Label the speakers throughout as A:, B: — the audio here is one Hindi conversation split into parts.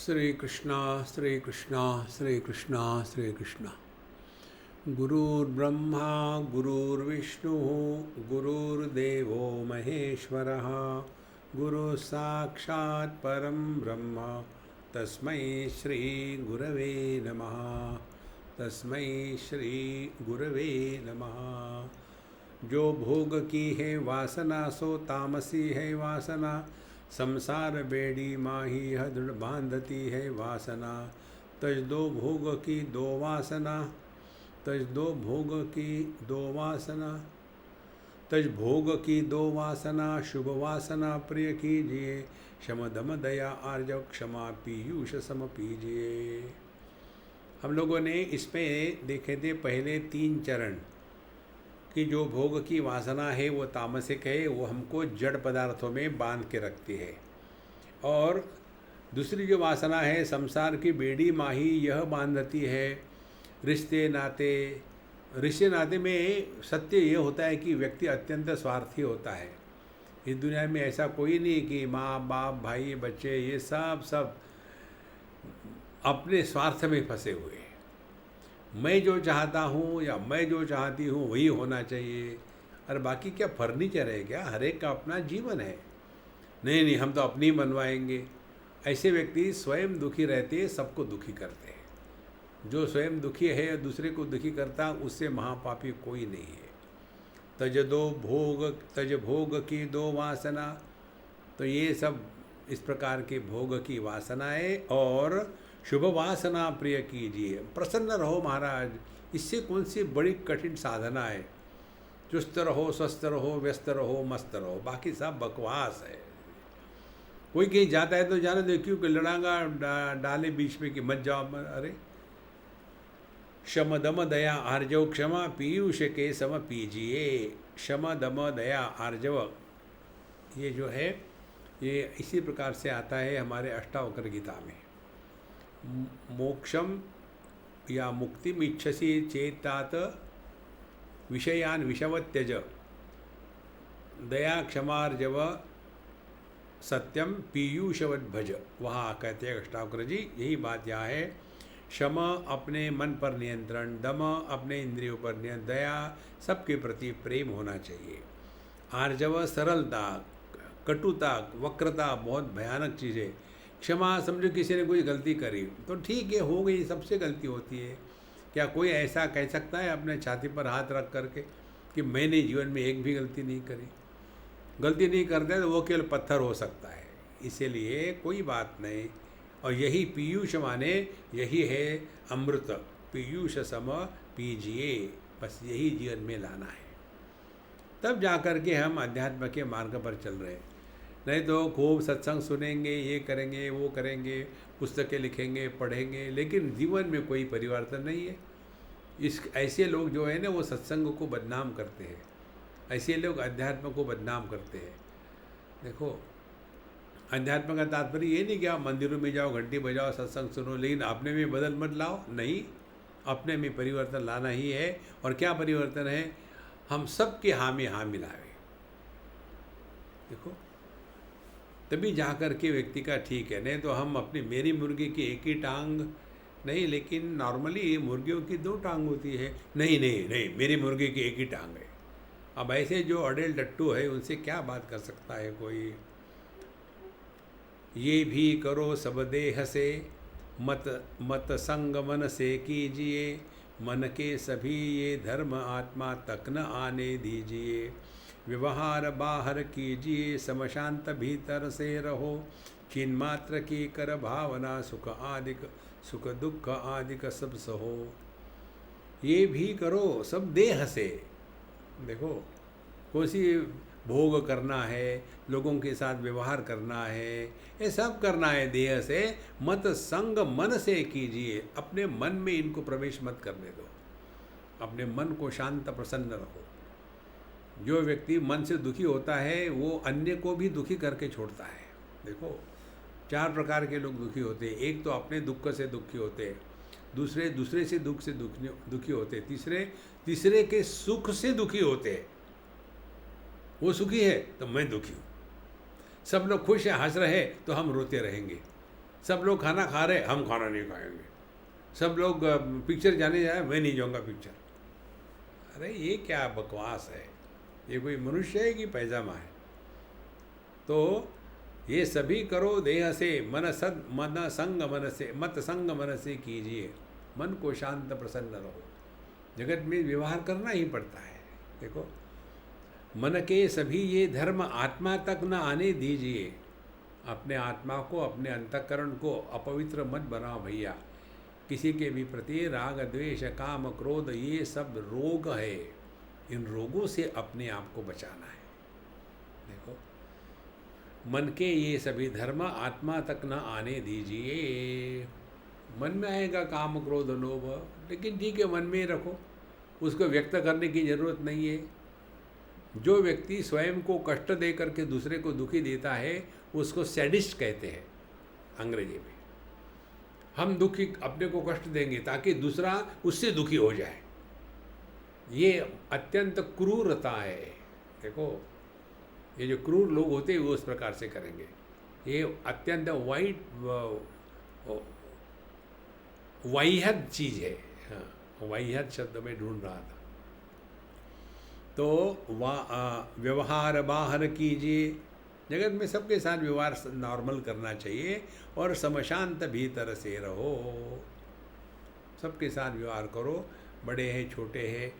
A: श्री कृष्णा श्री कृष्णा श्री कृष्णा श्री कृष्णा। गुरुर्ब्रह्मा गुरुर्विष्णु गुरुर्देवो महेश्वरः गुरु साक्षात् परम ब्रह्म तस्मै श्री गुरवे नमः। तस्मै श्री गुरवे नमः। जो भोग की है वासना सो तामसी है वासना, संसार बेड़ी माही यह दृढ़ बांधती है वासना। तज दो भोग की दो वासना, तज दो भोग की दो वासना, तज भोग की दो वासना, शुभ वासना प्रिय कीजिए। शम दम दया आर्जव क्षमा पीयूष सम पीजिए। हम लोगों ने इसमें देखे थे पहले 3 चरण कि जो भोग की वासना है वो तामसिक है, वो हमको जड़ पदार्थों में बांध के रखती है। और दूसरी जो वासना है संसार की बेड़ी माही यह बांधती है। रिश्ते नाते, रिश्ते नाते में सत्य ये होता है कि व्यक्ति अत्यंत स्वार्थी होता है। इस दुनिया में ऐसा कोई नहीं कि माँ बाप भाई बच्चे ये सब अपने स्वार्थ में फंसे हुए हैं। मैं जो चाहता हूँ या मैं जो चाहती हूँ वही होना चाहिए। और बाकी क्या फर्नीचर है क्या? हर एक का अपना जीवन है। नहीं हम तो अपनी बनवाएंगे। ऐसे व्यक्ति स्वयं दुखी रहते, सबको दुखी करते हैं। जो स्वयं दुखी है दूसरे को दुखी करता, उससे महापापी कोई नहीं है। तज भोग की दो वासना। तो ये सब इस प्रकार के भोग की वासनाएं और शुभ वासना प्रिय कीजिए। प्रसन्न रहो महाराज, इससे कौन सी बड़ी कठिन साधना है। चुस्त रहो, स्वस्थ रहो, व्यस्त रहो, मस्त रहो, बाकी सब बकवास है। कोई कहीं जाता है तो जाने दो, क्यों कि लड़ांगा डाले बीच में कि मत जाओ। अरे शम दम दया आर्जव क्षमा पीयूष के सम पीजिए। शम दम दया आर्जव ये जो है ये इसी प्रकार से आता है हमारे अष्टावक्र गीता में। मोक्षम या मुक्तिम इच्छसि चेतात विषयान विषवत त्यज। दया क्षमार्जव सत्यम पीयूषवत भज। वहाँ कहते हैं अष्टावक्र जी, यही बात यहाँ है। क्षम अपने मन पर नियंत्रण, दम अपने इंद्रियों पर नियंत्रण, दया सबके प्रति प्रेम होना चाहिए। आर्जव सरलता, कटुता वक्रता बहुत भयानक चीज़ है। क्षमा समझो किसी ने कोई गलती करी तो ठीक है, हो गई, सबसे गलती होती है। क्या कोई ऐसा कह सकता है अपने छाती पर हाथ रख करके कि मैंने जीवन में एक भी गलती नहीं करी? गलती नहीं करते तो वो केवल पत्थर हो सकता है। इसीलिए कोई बात नहीं। और यही पीयूष माने यही है अमृत। पीयूष सम पीजिए, बस यही जीवन में लाना है। तब जा कर के हम अध्यात्म के मार्ग पर चल रहे हैं। नहीं तो खूब सत्संग सुनेंगे, ये करेंगे वो करेंगे, पुस्तकें लिखेंगे पढ़ेंगे, लेकिन जीवन में कोई परिवर्तन नहीं है। ऐसे लोग जो है ना वो सत्संग को बदनाम करते हैं। ऐसे लोग अध्यात्म को बदनाम करते हैं। देखो, अध्यात्म का तात्पर्य ये नहीं कि आप मंदिरों में जाओ, घंटी बजाओ, सत्संग सुनो, लेकिन अपने में बदल मत लाओ। नहीं, अपने में परिवर्तन लाना ही है। और क्या परिवर्तन है? हम सब के हाँ में हाँ मिलावे। देखो, तभी जा कर के व्यक्ति का ठीक है। नहीं तो हम अपनी मेरी मुर्गी की एक ही टांग नहीं, लेकिन नॉर्मली मुर्गियों की 2 टांग होती है। नहीं मेरी मुर्गी की एक ही टांग है। अब ऐसे जो अडेल डट्टू है उनसे क्या बात कर सकता है कोई? ये भी करो सब देह से, मत संग मन से कीजिए। मन के सभी ये धर्म आत्मा तक न आने दीजिए। व्यवहार बाहर कीजिए, समशांत भीतर से रहो। चिन्ह मात्र की कर भावना, सुख दुख आदिक सब सहो। ये भी करो सब देह से। देखो, कौन सी भोग करना है, लोगों के साथ व्यवहार करना है, ये सब करना है देह से। मत संग मन से कीजिए। अपने मन में इनको प्रवेश मत करने दो। अपने मन को शांत प्रसन्न रखो। जो व्यक्ति मन से दुखी होता है वो अन्य को भी दुखी करके छोड़ता है। देखो, 4 प्रकार के लोग दुखी होते हैं। एक तो अपने दुख से दुखी होते हैं, दूसरे से दुखी होते हैं, तीसरे के सुख से दुखी होते हैं। वो सुखी है तो मैं दुखी हूँ। सब लोग खुश हैं, हंस रहे तो हम रोते रहेंगे। सब लोग खाना खा रहे, हम खाना नहीं खाएंगे। सब लोग पिक्चर जाने जाए, मैं नहीं जाऊँगा पिक्चर। अरे ये क्या बकवास है, ये कोई मनुष्य है कि पैजामा है? तो ये सभी करो देह से, मन संग मन से, मत संग मन से कीजिए, मन को शांत प्रसन्न रहो। जगत में व्यवहार करना ही पड़ता है। देखो, मन के सभी ये धर्म आत्मा तक न आने दीजिए। अपने आत्मा को, अपने अंतःकरण को अपवित्र मत बनाओ भैया। किसी के भी प्रति राग द्वेष काम क्रोध ये सब रोग है। इन रोगों से अपने आप को बचाना है। देखो, मन के ये सभी धर्म आत्मा तक न आने दीजिए। मन में आएगा काम क्रोध लोभ, लेकिन ठीक है, मन में ही रखो, उसको व्यक्त करने की जरूरत नहीं है। जो व्यक्ति स्वयं को कष्ट दे करके दूसरे को दुखी देता है उसको सैडिस्ट कहते हैं अंग्रेजी में। हम दुखी अपने को कष्ट देंगे ताकि दूसरा उससे दुखी हो जाए, ये अत्यंत क्रूरता है। देखो, ये जो क्रूर लोग होते हैं वो उस प्रकार से करेंगे। ये अत्यंत वाह्यत चीज़ है। हाँ, वाह्यत शब्द में ढूंढ रहा था। तो व्यवहार बाहर कीजिए। जगत में सबके साथ व्यवहार नॉर्मल करना चाहिए और समशांत भीतर से रहो। सबके साथ व्यवहार करो, बड़े हैं छोटे हैं,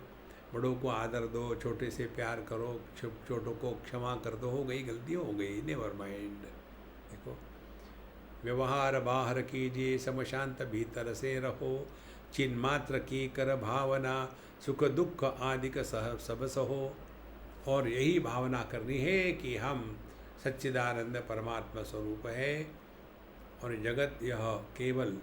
A: बड़ों को आदर दो, छोटे से प्यार करो, छोटों को क्षमा कर दो, हो गई गलती हो गई, नेवर माइंड। देखो, व्यवहार बाहर कीजिए, समशांत भीतर से रहो, चिन्मात्र की कर भावना, सुख दुख आदिक सब सहो। और यही भावना करनी है कि हम सच्चिदानंद परमात्मा स्वरूप है और जगत यह केवल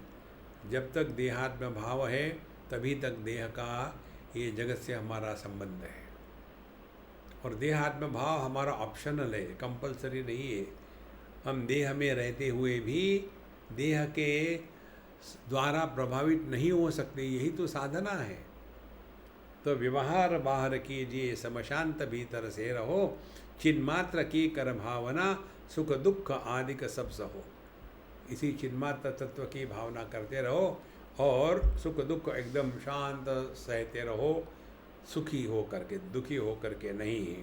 A: जब तक देहात्म भाव है तभी तक देह का, ये जगत से हमारा संबंध है। और देहात्म भाव हमारा ऑप्शनल है, कंपलसरी नहीं है। हम देह में रहते हुए भी देह के द्वारा प्रभावित नहीं हो सकते, यही तो साधना है। तो व्यवहार बाहर कीजिए, समशांत भीतर से रहो, चिन्मात्र की कर भावना, सुख दुख आदिक सब सहो। इसी चिन्मात्र तत्व की भावना करते रहो और सुख दुख एकदम शांत सहते रहो, सुखी हो करके, दुखी हो करके नहीं।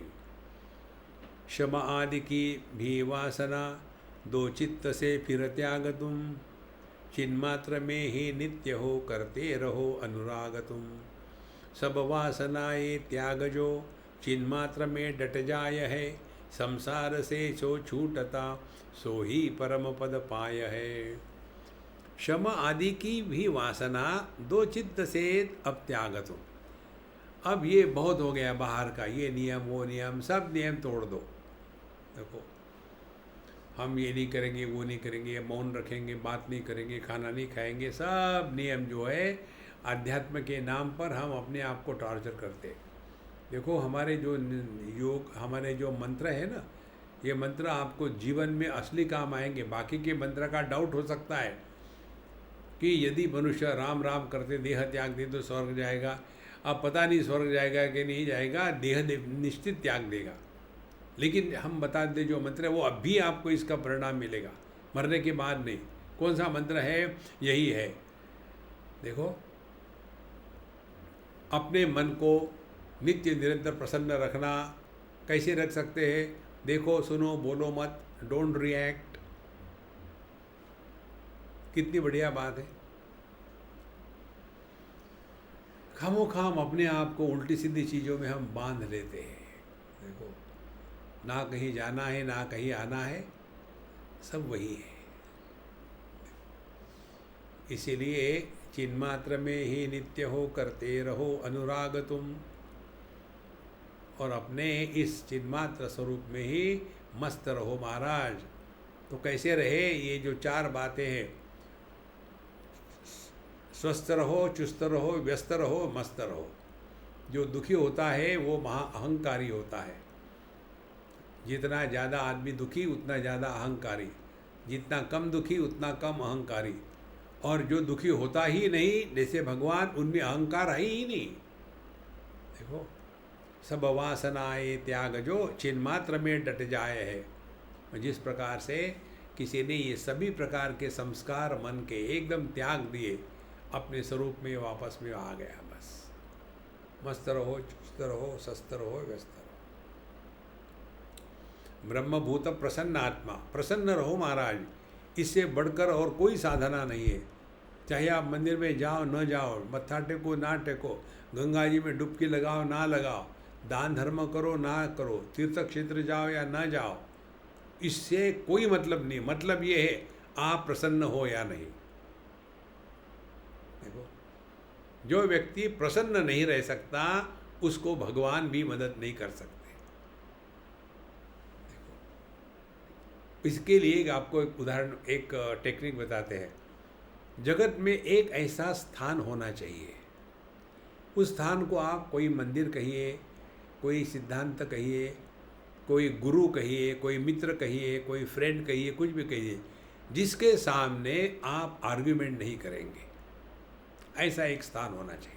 A: शम आदि की भी वासना, दो चित्त से फिर त्याग तुम, चिन्मात्र में ही नित्य हो करते रहो अनुराग तुम। सब वासनाएं त्याग जो, चिन्मात्र में डट जाय है, संसार से सो छूटता, सो ही परम पद पाय है। शम आदि की भी वासना, दो चित्त से अब त्यागत हो। अब ये बहुत हो गया बाहर का, ये नियम वो नियम, सब नियम तोड़ दो। देखो, हम ये नहीं करेंगे, वो नहीं करेंगे, मौन रखेंगे, बात नहीं करेंगे, खाना नहीं खाएंगे, सब नियम जो है आध्यात्म के नाम पर हम अपने आप को टॉर्चर करते। देखो, हमारे जो योग, हमारे जो मंत्र है ना, ये मंत्र आपको जीवन में असली काम आएंगे। बाकी के मंत्र का डाउट हो सकता है कि यदि मनुष्य राम राम करते देह त्याग दे तो स्वर्ग जाएगा। अब पता नहीं स्वर्ग जाएगा कि नहीं जाएगा, देह निश्चित त्याग देगा। लेकिन हम बता दें जो मंत्र है वो अब भी आपको इसका परिणाम मिलेगा, मरने के बाद नहीं। कौन सा मंत्र है? यही है। देखो, अपने मन को नित्य निरंतर प्रसन्न रखना। कैसे रख सकते हैं? देखो, सुनो, बोलो मत, डोंट रिएक्ट। कितनी बढ़िया बात है। खामोखाम अपने आप को उल्टी सीधी चीज़ों में हम बांध लेते हैं। देखो, ना कहीं जाना है ना कहीं आना है, सब वही है। इसीलिए चिन्मात्र में ही नित्य हो करते रहो अनुराग तुम, और अपने इस चिन्मात्र स्वरूप में ही मस्त रहो महाराज। तो कैसे रहे? ये जो चार बातें हैं, स्वस्थ रहो, चुस्त रहो, व्यस्त रहो, मस्त रहो। जो दुखी होता है वो महा अहंकारी होता है। जितना ज़्यादा आदमी दुखी उतना ज़्यादा अहंकारी, जितना कम दुखी उतना कम अहंकारी। और जो दुखी होता ही नहीं, जैसे भगवान, उनमें अहंकार है ही नहीं। देखो, सब वासनाएं त्याग जो, चिन्मात्र में डट जाए है। जिस प्रकार से किसी ने ये सभी प्रकार के संस्कार मन के एकदम त्याग दिए, अपने स्वरूप में वापस में आ गया। बस मस्त रहो, चुस्त रहो, स्वस्थ रहो, व्यस्त रहो। ब्रह्मभूत प्रसन्न आत्मा, प्रसन्न रहो महाराज, इससे बढ़कर और कोई साधना नहीं है। चाहे आप मंदिर में जाओ न जाओ, मत्था टेको ना टेको, गंगा जी में डुबकी लगाओ ना लगाओ, दान धर्म करो ना करो, तीर्थ क्षेत्र जाओ या ना जाओ, इससे कोई मतलब नहीं। मतलब ये है आप प्रसन्न हो या नहीं। देखो, जो व्यक्ति प्रसन्न नहीं रह सकता उसको भगवान भी मदद नहीं कर सकते। देखो, इसके लिए आपको एक उदाहरण, एक टेक्निक बताते हैं। जगत में एक ऐसा स्थान होना चाहिए, उस स्थान को आप कोई मंदिर कहिए, कोई सिद्धांत कहिए, कोई गुरु कहिए, कोई मित्र कहिए, कोई फ्रेंड कहिए, कुछ भी कहिए, जिसके सामने आप आर्ग्यूमेंट नहीं करेंगे, ऐसा एक स्थान होना चाहिए।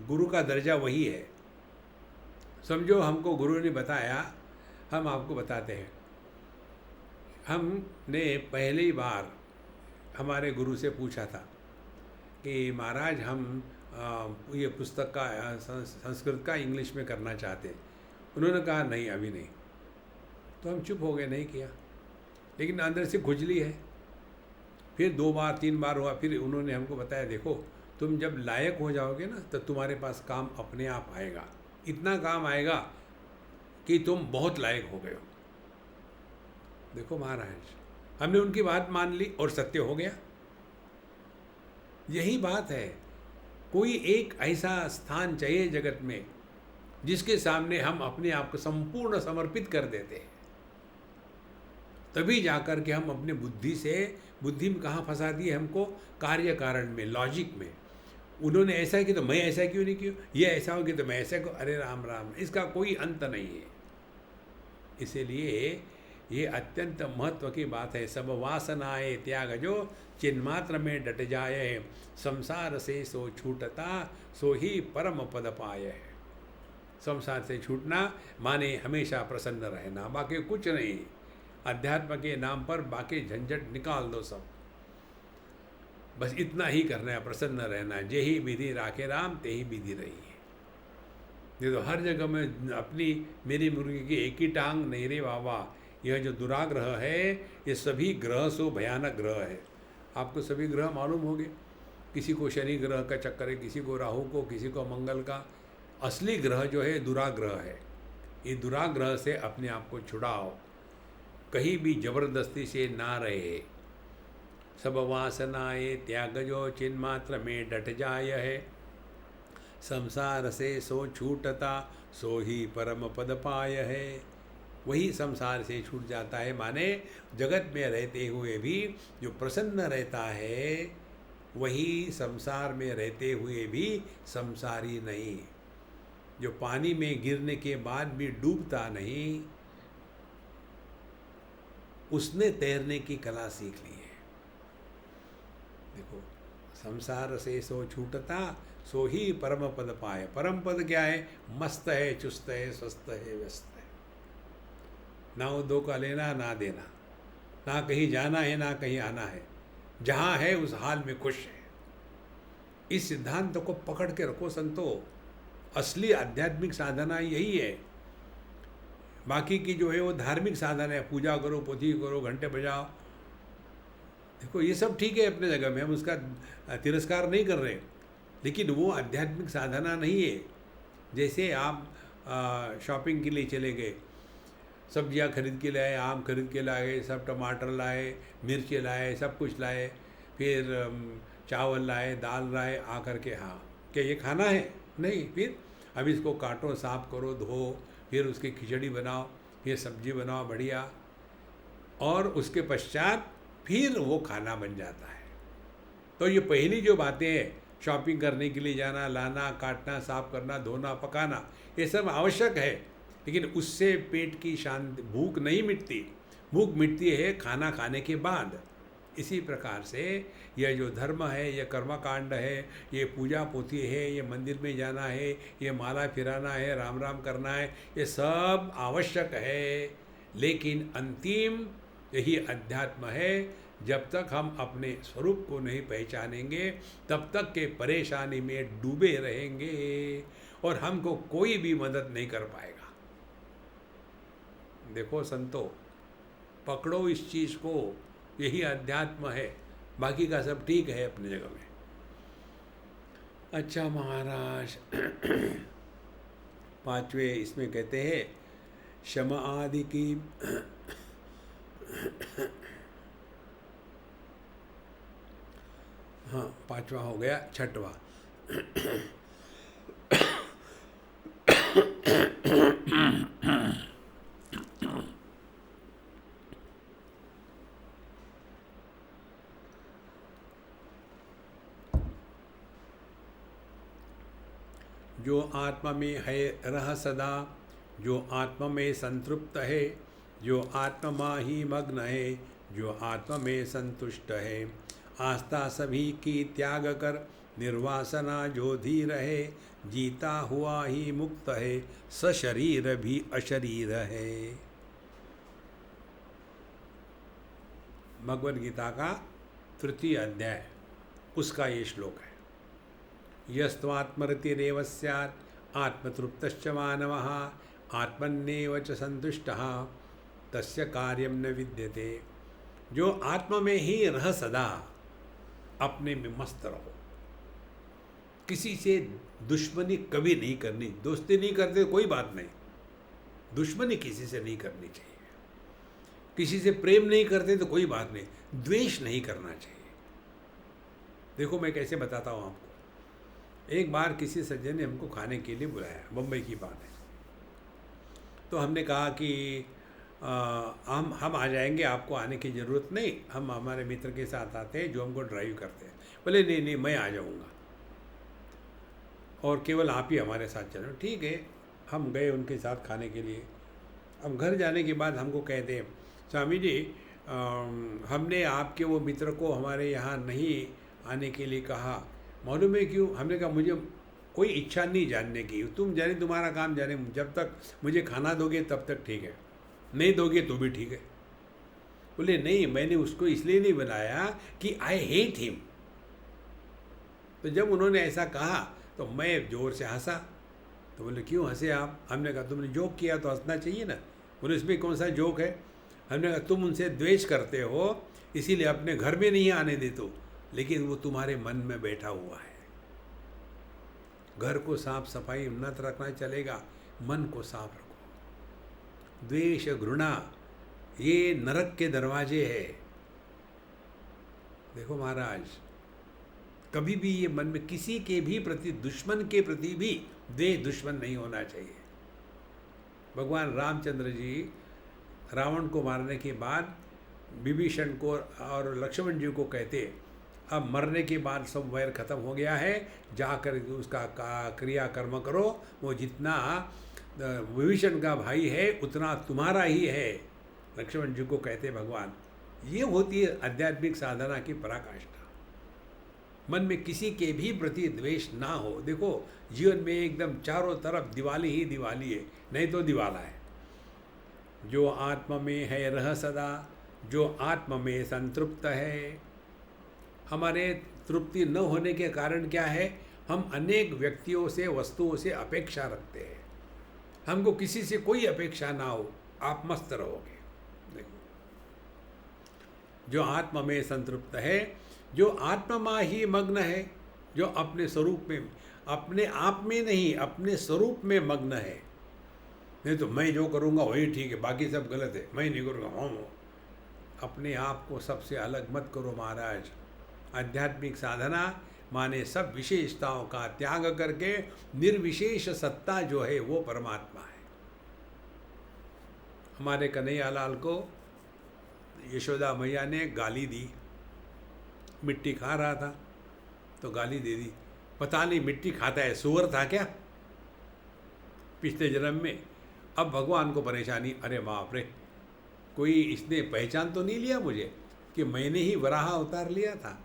A: गुरु का दर्जा वही है। समझो हमको गुरु ने बताया, हम आपको बताते हैं। हमने पहली बार हमारे गुरु से पूछा था कि महाराज हम ये पुस्तक का संस्कृत का इंग्लिश में करना चाहते हैं। उन्होंने कहा नहीं, अभी नहीं। तो हम चुप हो गए, नहीं किया। लेकिन अंदर से खुजली है। फिर 2 बार 3 बार हुआ, फिर उन्होंने हमको बताया देखो तुम जब लायक हो जाओगे ना तो तुम्हारे पास काम अपने आप आएगा, इतना काम आएगा कि तुम बहुत लायक हो गए हो। देखो महाराज, हमने उनकी बात मान ली और सत्य हो गया। यही बात है, कोई एक ऐसा स्थान चाहिए जगत में जिसके सामने हम अपने आप को संपूर्ण समर्पित कर देते हैं। तभी जाकर के हम अपने बुद्धि में कहाँ फंसा दिए हमको, कार्य कारण में, लॉजिक में। उन्होंने ऐसा किया तो मैं ऐसा क्यों नहीं किया, ये ऐसा हो गया तो मैं ऐसा क्यों, अरे राम राम, इसका कोई अंत नहीं है। इसीलिए ये अत्यंत महत्व की बात है। सब वासनाएं त्याग जो चिन्मात्र में डट जाए, संसार से सो छूटता सो ही परम पद पाए है। संसार से छूटना माने हमेशा प्रसन्न रहना, बाकी कुछ नहीं। अध्यात्म के नाम पर बाकी झंझट निकाल दो सब, बस इतना ही करना है, प्रसन्न रहना। जे ही विधि राखे राम ते ही विधि रही है। ये तो हर जगह में अपनी मेरी मुर्गी की एक ही टांग नहीं रे बाबा। यह जो दुराग्रह है, ये सभी ग्रह सो भयानक ग्रह है। आपको सभी ग्रह मालूम होंगे, किसी को शनि ग्रह का चक्कर है, किसी को राहु को, किसी को मंगल का। असली ग्रह जो है दुराग्रह है। ये दुराग्रह से अपने आप को छुड़ाओ, कहीं भी जबरदस्ती से ना रहे। सब वासनाएं त्याग जो चिन्मात्र में डट जाय है, संसार से सो छूटता सो ही परम पद पाय है। वही संसार से छूट जाता है, माने जगत में रहते हुए भी जो प्रसन्न रहता है वही संसार में रहते हुए भी संसारी नहीं। जो पानी में गिरने के बाद भी डूबता नहीं, उसने तैरने की कला सीख ली है। देखो, संसार से सो छूटता सो ही परम पद पाए। परम पद क्या है? मस्त है, चुस्त है, स्वस्थ है, व्यस्त है। ना वो दो का लेना ना देना, ना कहीं जाना है ना कहीं आना है, जहाँ है उस हाल में खुश है। इस सिद्धांत को पकड़ के रखो संतो। असली आध्यात्मिक साधना यही है। बाकी की जो है वो धार्मिक साधना है, पूजा करो, पोथी करो, घंटे बजाओ। देखो ये सब ठीक है अपने जगह में, हम उसका तिरस्कार नहीं कर रहे, लेकिन वो आध्यात्मिक साधना नहीं है। जैसे आप शॉपिंग के लिए चले गए, सब्जियां खरीद के लाए, आम खरीद के लाए, सब टमाटर लाए, मिर्च लाए, सब कुछ लाए, फिर चावल लाए, दाल लाए, आकर के हाँ क्या ये खाना है? नहीं। फिर अब इसको काटो, साफ करो, धो, फिर उसकी खिचड़ी बनाओ, फिर सब्जी बनाओ बढ़िया, और उसके पश्चात फिर वो खाना बन जाता है। तो ये पहली जो बातें हैं, शॉपिंग करने के लिए जाना, लाना, काटना, साफ करना, धोना, पकाना, ये सब आवश्यक है, लेकिन उससे पेट की शांति, भूख नहीं मिटती। भूख मिटती है खाना खाने के बाद। इसी प्रकार से यह जो धर्म है, यह कर्मकांड है, ये पूजा पोथी है, ये मंदिर में जाना है, ये माला फिराना है, राम राम करना है, ये सब आवश्यक है, लेकिन अंतिम यही अध्यात्म है। जब तक हम अपने स्वरूप को नहीं पहचानेंगे तब तक के परेशानी में डूबे रहेंगे और हमको कोई भी मदद नहीं कर पाएगा। देखो संतो, पकड़ो इस चीज़ को, यही अध्यात्म है, बाकी का सब ठीक है अपनी जगह में। अच्छा महाराज, पांचवें इसमें कहते हैं शम आदि की हाँ, पांचवा हो गया, छठवा जो आत्मा में है रह सदा, जो आत्मा में संतृप्त है, जो आत्मा ही मग्न है, जो आत्मा में संतुष्ट है, आस्था सभी की त्याग कर निर्वासना जो धीर है, जीता हुआ ही मुक्त है, सशरीर भी अशरीर है। भगवद गीता का तृतीय अध्याय, उसका ये श्लोक है। यस्त्वात्मरतिरेव स्यात् आत्मतृप्तश्च मानवः आत्मन्नेव च संतुष्टः तस्य कार्यं न विद्यते। जो आत्मा में ही रह सदा अपने में मस्त रहो, किसी से दुश्मनी कभी नहीं करनी। दोस्ती नहीं करते कोई बात नहीं, दुश्मनी किसी से नहीं करनी चाहिए। किसी से प्रेम नहीं करते तो कोई बात नहीं, द्वेष नहीं करना चाहिए। देखो मैं कैसे बताता हूँ आपको। एक बार किसी सज्जन ने हमको खाने के लिए बुलाया, मुंबई की बात है। तो हमने कहा कि हम आ जाएंगे, आपको आने की ज़रूरत नहीं, हम हमारे मित्र के साथ आते हैं जो हमको ड्राइव करते हैं। बोले नहीं नहीं, मैं आ जाऊंगा और केवल आप ही हमारे साथ चलो। ठीक है, हम गए उनके साथ खाने के लिए। अब घर जाने के बाद हमको कहते हैं, स्वामी जी हमने आपके वो मित्र को हमारे यहाँ नहीं आने के लिए कहा, मालूम है क्यों? हमने कहा मुझे कोई इच्छा नहीं जानने की, तुम जाने, तुम्हारा काम जाने, जब तक मुझे खाना दोगे तब तक ठीक है, नहीं दोगे तो भी ठीक है। बोले नहीं, मैंने उसको इसलिए नहीं बनाया कि आई हेट हिम। तो जब उन्होंने ऐसा कहा तो मैं ज़ोर से हंसा। तो बोले क्यों हंसे आप? हमने कहा तुमने जोक किया तो हंसना चाहिए ना। बोले इसमें कौन सा जोक है? हमने कहा तुम उनसे द्वेष करते हो, इसीलिए अपने घर में नहीं आने देते हो, लेकिन वो तुम्हारे मन में बैठा हुआ है। घर को साफ सफाई उन्नत रखना चलेगा, मन को साफ रखो। द्वेष घृणा ये नरक के दरवाजे है। देखो महाराज, कभी भी ये मन में किसी के भी प्रति, दुश्मन के प्रति भी द्वेष, दुश्मन नहीं होना चाहिए। भगवान रामचंद्र जी रावण को मारने के बाद विभीषण को और लक्ष्मण जी को कहते, अब मरने के बाद सब वैर खत्म हो गया है, जाकर उसका क्रियाकर्म करो, वो जितना विभीषण का भाई है उतना तुम्हारा ही है। लक्ष्मण जी को कहते भगवान, ये होती है आध्यात्मिक साधना की पराकाष्ठा। मन में किसी के भी प्रति द्वेष ना हो। देखो जीवन में एकदम चारों तरफ दिवाली ही दिवाली है, नहीं तो दिवाला है। जो आत्मा में है रह सदा, जो आत्मा में संतृप्त है। हमारे तृप्ति न होने के कारण क्या है? हम अनेक व्यक्तियों से, वस्तुओं से अपेक्षा रखते हैं। हमको किसी से कोई अपेक्षा ना हो, आप मस्त रहोगे। देखो, जो आत्मा में संतृप्त है, जो आत्मा ही मग्न है, जो अपने स्वरूप में, अपने आप में नहीं, अपने स्वरूप में मग्न है। नहीं तो मैं जो करूँगा वही ठीक है, बाकी सब गलत है, मैं नहीं करूँगा। हाँ, अपने आप को सबसे अलग मत करो महाराज। आध्यात्मिक साधना माने सब विशेषताओं का त्याग करके निर्विशेष सत्ता जो है वो परमात्मा है। हमारे कन्हैयालाल को यशोदा मैया ने गाली दी, मिट्टी खा रहा था तो गाली दे दी। पता नहीं मिट्टी खाता है, सुअर था क्या पिछले जन्म में? अब भगवान को परेशानी, अरे बाप रे, कोई इसने पहचान तो नहीं लिया मुझे कि मैंने ही वराह अवतार लिया था।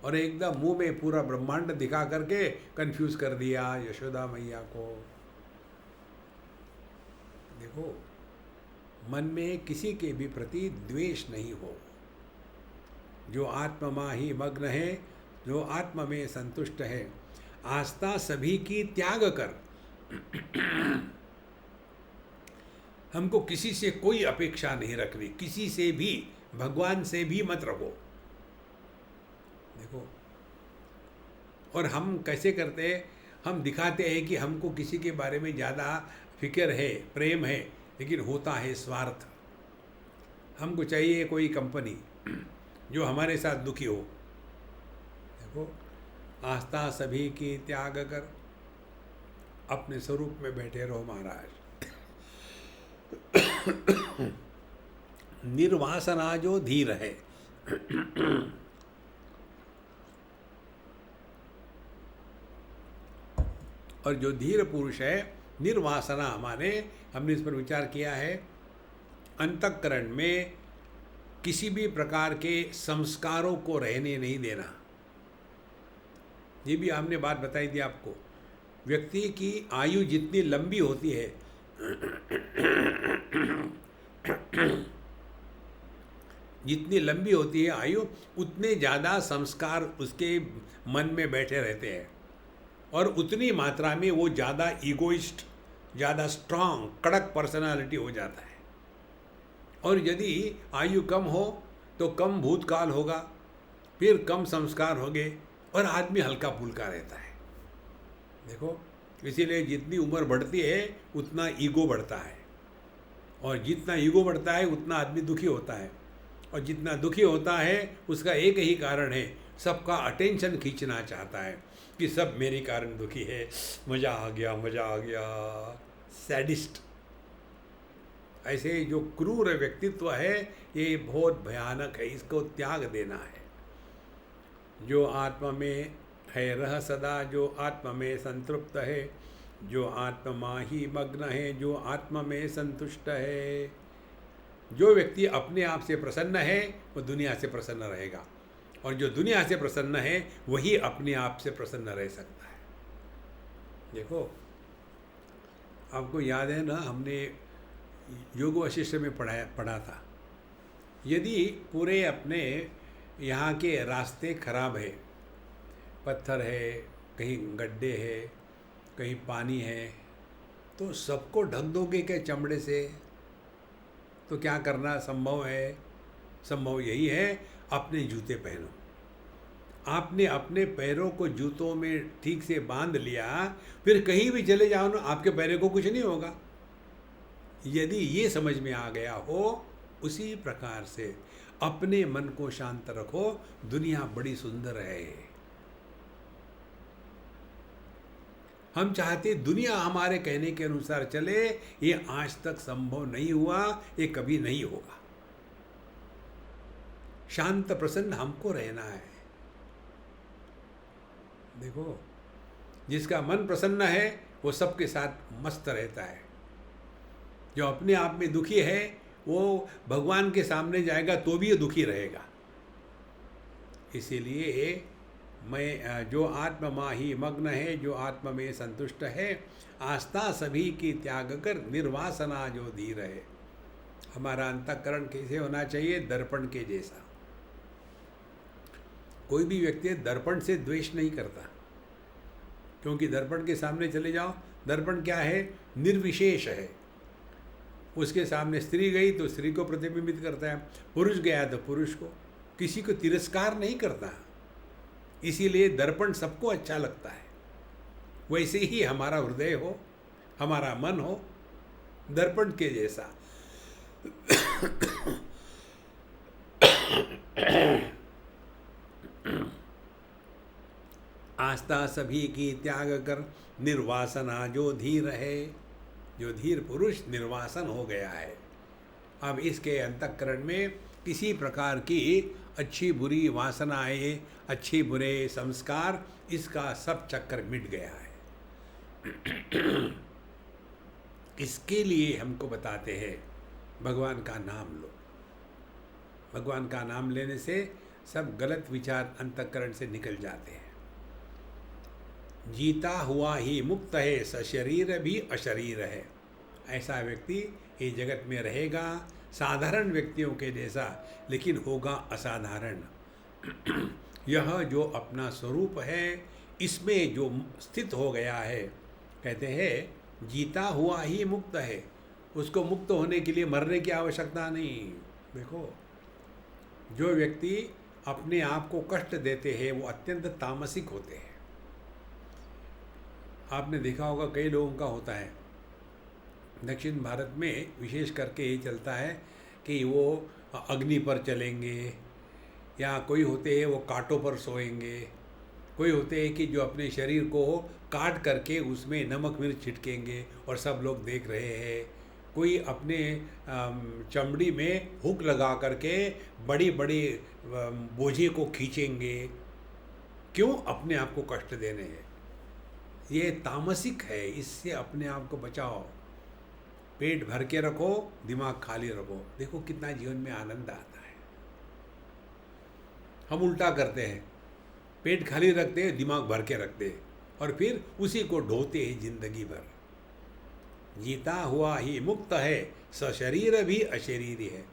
A: और एकदम मुंह में पूरा ब्रह्मांड दिखा करके कंफ्यूज कर दिया यशोदा मैया को। देखो, मन में किसी के भी प्रति द्वेष नहीं हो। जो आत्मा ही मग्न है, जो आत्मा में संतुष्ट है, आस्था सभी की त्याग कर। हमको किसी से कोई अपेक्षा नहीं रखनी, किसी से भी, भगवान से भी मत रखो। देखो, और हम कैसे करते हैं, हम दिखाते हैं कि हमको किसी के बारे में ज़्यादा फिक्र है, प्रेम है, लेकिन होता है स्वार्थ। हमको चाहिए कोई कंपनी जो हमारे साथ दुखी हो। देखो, आस्था सभी की त्याग कर, अपने स्वरूप में बैठे रहो महाराज। निर्वासना जो धीर है, और जो धीर पुरुष है, निर्वासना माने, हमने इस पर विचार किया है, अंतःकरण में किसी भी प्रकार के संस्कारों को रहने नहीं देना। ये भी हमने बात बताई थी आपको। व्यक्ति की आयु जितनी लंबी होती है, जितनी लंबी होती है आयु, उतने ज़्यादा संस्कार उसके मन में बैठे रहते हैं, और उतनी मात्रा में वो ज़्यादा ईगोइस्ट, ज़्यादा स्ट्रांग, कड़क पर्सनालिटी हो जाता है। और यदि आयु कम हो तो कम भूतकाल होगा, फिर कम संस्कार होंगे, और आदमी हल्का फुल्का रहता है। देखो, इसीलिए जितनी उम्र बढ़ती है उतना ईगो बढ़ता है, और जितना ईगो बढ़ता है उतना आदमी दुखी होता है, और जितना दुखी होता है उसका एक ही कारण है, सबका अटेंशन खींचना चाहता है कि सब मेरे कारण दुखी है, मज़ा आ गया, मज़ा आ गया। सैडिस्ट। ऐसे जो क्रूर व्यक्तित्व है, ये बहुत भयानक है, इसको त्याग देना है। जो आत्मा में है रह सदा, जो आत्मा में संतृप्त है, जो आत्मा ही मग्न है, जो आत्मा में संतुष्ट है। जो व्यक्ति अपने आप से प्रसन्न है वो दुनिया से प्रसन्न रहेगा, और जो दुनिया से प्रसन्न है वही अपने आप से प्रसन्न रह सकता है। देखो, आपको याद है ना, हमने योग वशिष्ठ में पढ़ा था, यदि पूरे अपने यहाँ के रास्ते खराब है, पत्थर है, कहीं गड्ढे है, कहीं पानी है, तो सबको ढक दोगे क्या चमड़े से? तो क्या करना संभव है? संभव यही है, अपने जूते पहनो। आपने अपने पैरों को जूतों में ठीक से बांध लिया, फिर कहीं भी चले जाओ ना, आपके पैरों को कुछ नहीं होगा। यदि ये समझ में आ गया हो, उसी प्रकार से अपने मन को शांत रखो, दुनिया बड़ी सुंदर है। हम चाहते दुनिया हमारे कहने के अनुसार चले, ये आज तक संभव नहीं हुआ, ये कभी नहीं होगा। शांत प्रसन्न हमको रहना है। देखो, जिसका मन प्रसन्न है वो सबके साथ मस्त रहता है। जो अपने आप में दुखी है वो भगवान के सामने जाएगा तो भी ये दुखी रहेगा। इसीलिए मैं, जो आत्मा ही मग्न है, जो आत्मा में संतुष्ट है, आस्था सभी की त्याग कर, निर्वासना जो धीर है। हमारा अंतःकरण कैसे होना चाहिए? दर्पण के जैसा। कोई भी व्यक्ति दर्पण से द्वेष नहीं करता, क्योंकि दर्पण के सामने चले जाओ, दर्पण क्या है? निर्विशेष है। उसके सामने स्त्री गई तो स्त्री को प्रतिबिंबित करता है, पुरुष गया तो पुरुष को, किसी को तिरस्कार नहीं करता। इसीलिए दर्पण सबको अच्छा लगता है। वैसे ही हमारा हृदय हो, हमारा मन हो, दर्पण के जैसा। आस्था सभी की त्याग कर, निर्वासना जो धीर है। जो धीर पुरुष निर्वासन हो गया है। अब इसके अंतःकरण में किसी प्रकार की अच्छी बुरी वासनाएं, अच्छे बुरे संस्कार, इसका सब चक्कर मिट गया है। इसके लिए हमको बताते हैं, भगवान का नाम लो। भगवान का नाम लेने से सब गलत विचार अंतःकरण से निकल जाते हैं। जीता हुआ ही मुक्त है, सशरीर भी अशरीर है। ऐसा व्यक्ति इस जगत में रहेगा, साधारण व्यक्तियों के जैसा, लेकिन होगा असाधारण। यह जो अपना स्वरूप है, इसमें जो स्थित हो गया है, कहते हैं जीता हुआ ही मुक्त है। उसको मुक्त होने के लिए मरने की आवश्यकता नहीं। देखो, जो व्यक्ति अपने आप को कष्ट देते हैं वो अत्यंत तामसिक होते हैं। आपने देखा होगा कई लोगों का होता है, दक्षिण भारत में विशेष करके ये चलता है कि वो अग्नि पर चलेंगे, या कोई होते हैं वो कांटों पर सोएंगे, कोई होते हैं कि जो अपने शरीर को काट करके उसमें नमक मिर्च छिड़केंगे और सब लोग देख रहे हैं, कोई अपने चमड़ी में हुक लगा करके बड़ी बड़ी बोझे को खींचेंगे। क्यों? अपने आप को कष्ट देने हैं। ये तामसिक है, इससे अपने आप को बचाओ। पेट भर के रखो, दिमाग खाली रखो, देखो कितना जीवन में आनंद आता है। हम उल्टा करते हैं, पेट खाली रखते हैं, दिमाग भर के रखते हैं, और फिर उसी को ढोते हैं जिंदगी भर। जीता हुआ ही मुक्त है, सशरीर भी अशरीरी है।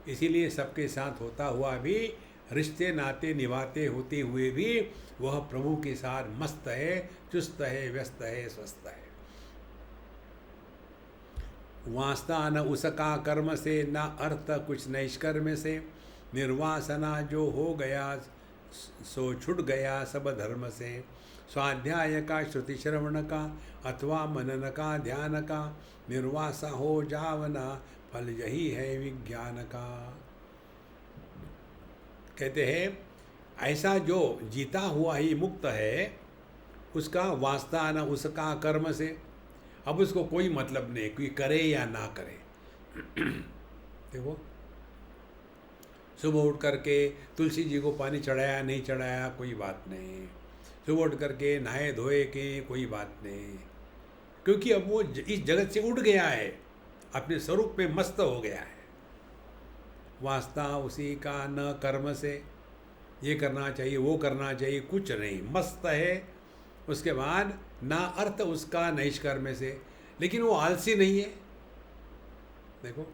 A: इसीलिए सबके साथ होता हुआ भी, रिश्ते नाते निभाते होते हुए भी वह प्रभु के साथ मस्त है, चुस्त है, व्यस्त है, स्वस्थ है। वास्ता न उसका कर्म से, न अर्थ कुछ नैष्कर्म से, निर्वासना जो हो गया सो छुट गया सब धर्म से। स्वाध्याय का, श्रुति श्रवण का, अथवा मनन का, ध्यान का, निर्वासा हो जावना, फल यही है विज्ञान का। कहते हैं ऐसा जो जीता हुआ ही मुक्त है, उसका वास्ता न उसका कर्म से। अब उसको कोई मतलब नहीं कोई करे या ना करे। देखो, सुबह उठ करके तुलसी जी को पानी चढ़ाया नहीं चढ़ाया कोई बात नहीं, सुबह उठ करके नहाए धोए के कोई बात नहीं, क्योंकि अब वो इस जगत से उठ गया है, अपने स्वरूप में मस्त हो गया है। वास्ता उसी का न कर्म से, ये करना चाहिए वो करना चाहिए, कुछ नहीं, मस्त है। उसके बाद ना अर्थ उसका नैष्कर्म से, लेकिन वो आलसी नहीं है। देखो,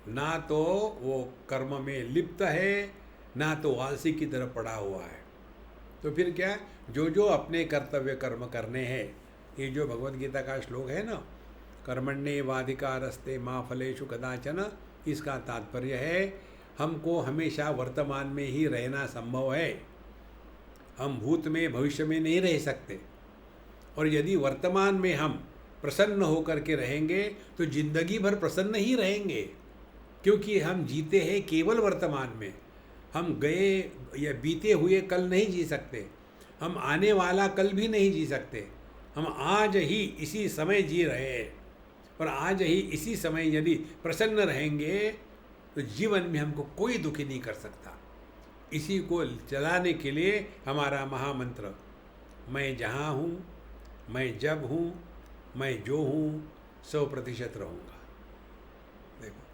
A: ना तो वो कर्म में लिप्त है, ना तो आलसी की तरफ पड़ा हुआ है। तो फिर क्या, जो जो अपने कर्तव्य कर्म करने हैं, ये जो भगवद गीता का श्लोक है ना, कर्मण्येवाधिकारस्ते मा फलेषु कदाचन, इसका तात्पर्य है हमको हमेशा वर्तमान में ही रहना संभव है। हम भूत में भविष्य में नहीं रह सकते, और यदि वर्तमान में हम प्रसन्न होकर के रहेंगे तो जिंदगी भर प्रसन्न ही रहेंगे, क्योंकि हम जीते हैं केवल वर्तमान में। हम गए या बीते हुए कल नहीं जी सकते, हम आने वाला कल भी नहीं जी सकते। हम आज ही इसी समय जी रहे हैं, और आज ही इसी समय यदि प्रसन्न रहेंगे तो जीवन में हमको कोई दुखी नहीं कर सकता। इसी को चलाने के लिए हमारा महामंत्र, मैं जहाँ हूँ, मैं जब हूँ, मैं जो हूँ 100% रहूँगा। देखो,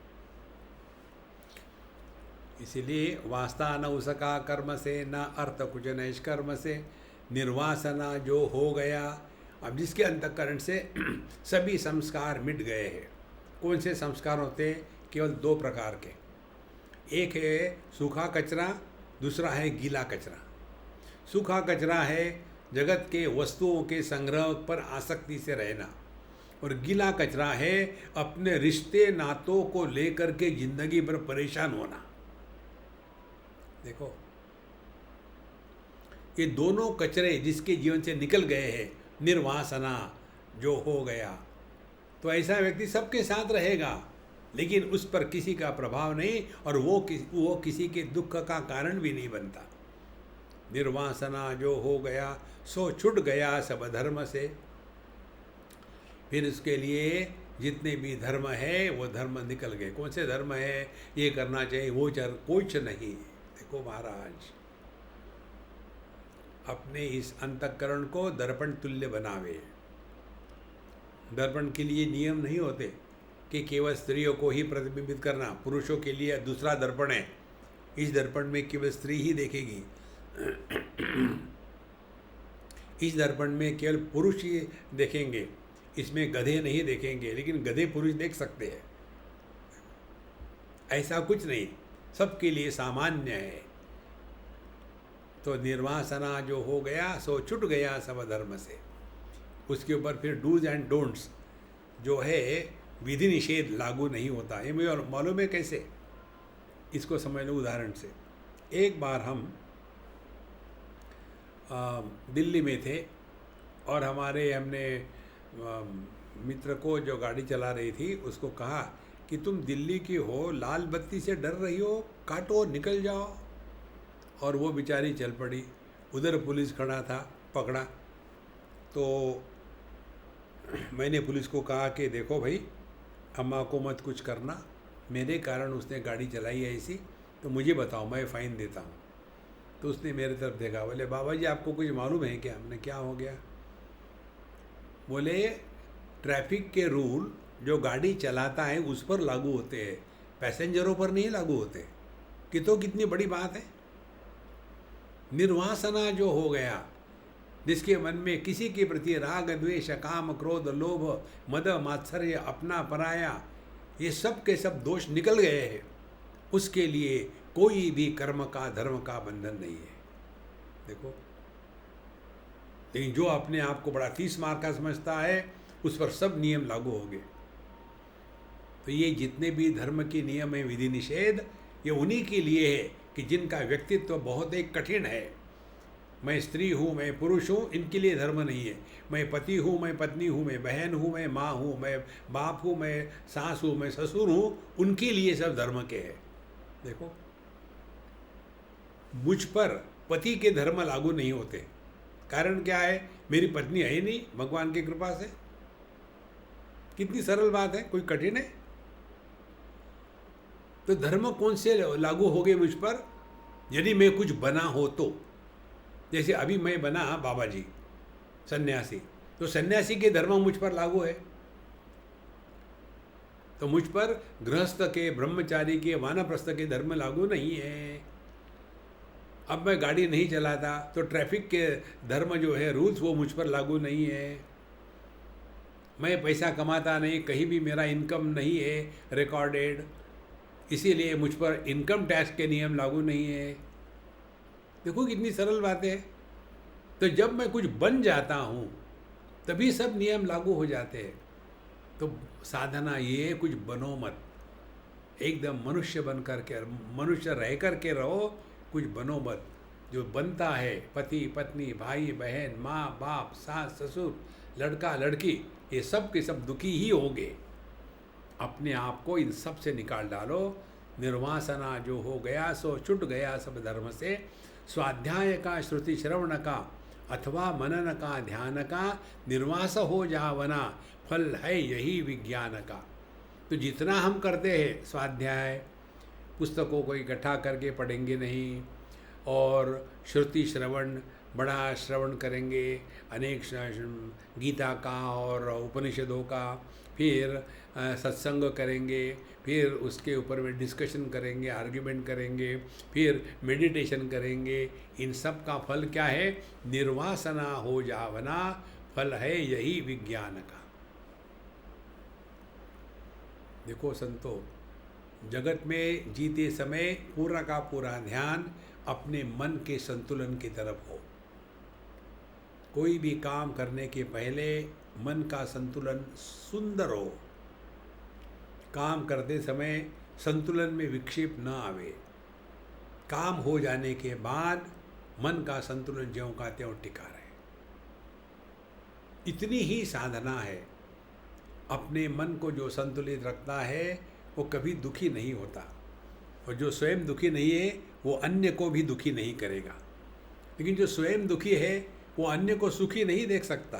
A: इसीलिए वास्ता न उसका कर्म से, न अर्थ कुछ नैष्कर्म से, निर्वासना जो हो गया। अब जिसके अंतःकरण से सभी संस्कार मिट गए हैं। कौन से संस्कार होते हैं? केवल 2 प्रकार के, एक है सूखा कचरा, दूसरा है गीला कचरा। सूखा कचरा है जगत के वस्तुओं के संग्रह पर आसक्ति से रहना, और गीला कचरा है अपने रिश्ते नातों को लेकर के जिंदगी भर परेशान होना। देखो, ये दोनों कचरे जिसके जीवन से निकल गए हैं, निर्वासना जो हो गया, तो ऐसा व्यक्ति सबके साथ रहेगा, लेकिन उस पर किसी का प्रभाव नहीं, और वो किसी के दुख का कारण भी नहीं बनता। निर्वासना जो हो गया सो छूट गया सब धर्म से। फिर उसके लिए जितने भी धर्म है वो धर्म निकल गए। कौन से धर्म है? ये करना चाहिए वो कुछ नहीं। देखो महाराज, अपने इस अंतःकरण को दर्पण तुल्य बनावे। दर्पण के लिए नियम नहीं होते कि केवल स्त्रियों को ही प्रतिबिंबित करना, पुरुषों के लिए दूसरा दर्पण है, इस दर्पण में केवल स्त्री ही देखेगी, इस दर्पण में केवल पुरुष ही देखेंगे, इसमें गधे नहीं देखेंगे, लेकिन गधे पुरुष देख सकते हैं। ऐसा कुछ नहीं, सबके लिए सामान्य है। तो निर्वासना जो हो गया सो छुट गया सब धर्म से। उसके ऊपर फिर डूज एंड डोंट्स जो है, विधि निषेध लागू नहीं होता। ये मुझे मालूम है कैसे, इसको समझ लो उदाहरण से। एक बार हम दिल्ली में थे और हमने मित्र को, जो गाड़ी चला रही थी, उसको कहा कि तुम दिल्ली की हो, लाल बत्ती से डर रही हो, काटो, निकल जाओ। और वो बेचारी चल पड़ी। उधर पुलिस खड़ा था, पकड़ा। तो मैंने पुलिस को कहा कि देखो भाई, अम्मा को मत कुछ करना, मेरे कारण उसने गाड़ी चलाई है ऐसी, तो मुझे बताओ, मैं फ़ाइन देता हूँ। तो उसने मेरे तरफ देखा, बोले बाबा जी आपको कुछ मालूम है क्या? हमने क्या हो गया? बोले ट्रैफिक के रूल जो गाड़ी चलाता है उस पर लागू होते हैं, पैसेंजरों पर नहीं लागू होते। कि तो कितनी बड़ी बात है। निर्वासना जो हो गया, जिसके मन में किसी के प्रति राग द्वेष काम क्रोध लोभ मद मात्सर्य अपना पराया, ये सब के सब दोष निकल गए हैं, उसके लिए कोई भी कर्म का धर्म का बंधन नहीं है। देखो, लेकिन जो अपने आप को बड़ा 30 मार्क का समझता है, उस पर सब नियम लागू होंगे। तो ये जितने भी धर्म के नियम है, विधि निषेध, ये उन्हीं के लिए है कि जिनका व्यक्तित्व बहुत ही कठिन है। मैं स्त्री हूँ, मैं पुरुष हूँ, इनके लिए धर्म नहीं है। मैं पति हूँ, मैं पत्नी हूँ, मैं बहन हूँ, मैं माँ हूँ, मैं बाप हूँ, मैं सास हूँ, मैं ससुर हूँ, उनके लिए सब धर्म के है। देखो, मुझ पर पति के धर्म लागू नहीं होते। कारण क्या है? मेरी पत्नी है ही नहीं, भगवान की कृपा से। कितनी सरल बात है, कोई कठिन है? तो धर्म कौन से लागू हो गए मुझ पर? यदि मैं कुछ बना हो तो। जैसे अभी मैं बना बाबा जी सन्यासी, तो सन्यासी के धर्म मुझ पर लागू है। तो मुझ पर गृहस्थ के, ब्रह्मचारी के, वानप्रस्थ के धर्म लागू नहीं है। अब मैं गाड़ी नहीं चलाता तो ट्रैफिक के धर्म जो है, रूल्स, वो मुझ पर लागू नहीं है। मैं पैसा कमाता नहीं, कहीं भी मेरा इनकम नहीं है रिकॉर्डेड, इसीलिए मुझ पर इनकम टैक्स के नियम लागू नहीं है। देखो कितनी सरल बात है। तो जब मैं कुछ बन जाता हूँ तभी सब नियम लागू हो जाते हैं। तो साधना ये, कुछ बनो मत, एकदम मनुष्य बन करके, मनुष्य रह करके रहो, कुछ बनो मत। जो बनता है, पति पत्नी, भाई बहन, माँ बाप, सास ससुर, लड़का लड़की, ये सब के सब दुखी ही होंगे। अपने आप को इन सब से निकाल डालो। निर्वासना जो हो गया सो छुट गया सब धर्म से। स्वाध्याय का, श्रुति श्रवण का अथवा मनन का, ध्यान का निर्वास हो जावना, फल है यही विज्ञान का। तो जितना हम करते हैं स्वाध्याय, पुस्तकों को इकट्ठा करके पढ़ेंगे नहीं, और श्रुति श्रवण, बड़ा श्रवण करेंगे अनेक गीता का और उपनिषदों का, फिर सत्संग करेंगे, फिर उसके ऊपर में डिस्कशन करेंगे, आर्ग्यूमेंट करेंगे, फिर मेडिटेशन करेंगे। इन सब का फल क्या है? निर्वासना हो जावना, फल है यही विज्ञान का। देखो संतो, जगत में जीते समय पूरा का पूरा ध्यान अपने मन के संतुलन की तरफ हो। कोई भी काम करने के पहले मन का संतुलन सुंदर हो। काम करते समय संतुलन में विक्षेप न आवे। काम हो जाने के बाद मन का संतुलन ज्यों का त्यों टिका रहे। इतनी ही साधना है। अपने मन को जो संतुलित रखता है वो कभी दुखी नहीं होता, और जो स्वयं दुखी नहीं है वो अन्य को भी दुखी नहीं करेगा। लेकिन जो स्वयं दुखी है वो अन्य को सुखी नहीं देख सकता,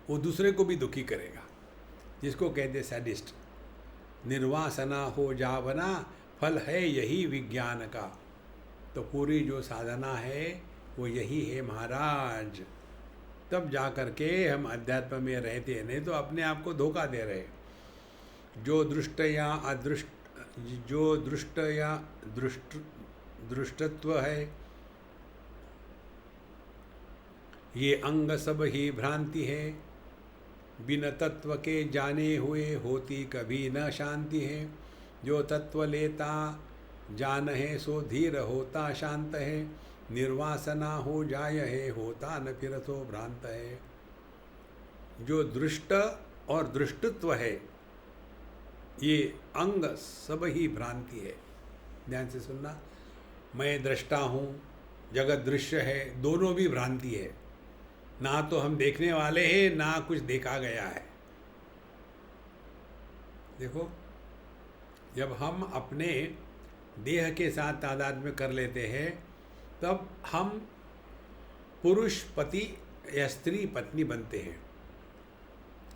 A: वो दूसरे को भी दुखी करेगा, जिसको कहते सैडिस्ट। निर्वासना हो जावना, फल है यही विज्ञान का। तो पूरी जो साधना है वो यही है महाराज। तब जा कर के हम अध्यात्म में रहते हैं, नहीं तो अपने आप को धोखा दे रहे। जो दृष्ट या अदृष्ट, जो दृष्ट या दृष्टत्व है, ये अंग सब ही भ्रांति है। बिन तत्व के जाने हुए होती कभी न शांति है। जो तत्व लेता जान है सो धीर होता शांत है। निर्वासना हो जाय है होता न फिर सो भ्रांत है। जो दृष्ट और दृष्टत्व है ये अंग सब ही भ्रांति है। ध्यान से सुनना, मैं दृष्टा हूँ, जगत दृश्य है, दोनों भी भ्रांति है। ना तो हम देखने वाले हैं ना कुछ देखा गया है। देखो, जब हम अपने देह के साथ तादाद में कर लेते हैं तब हम पुरुष पति या स्त्री पत्नी बनते हैं।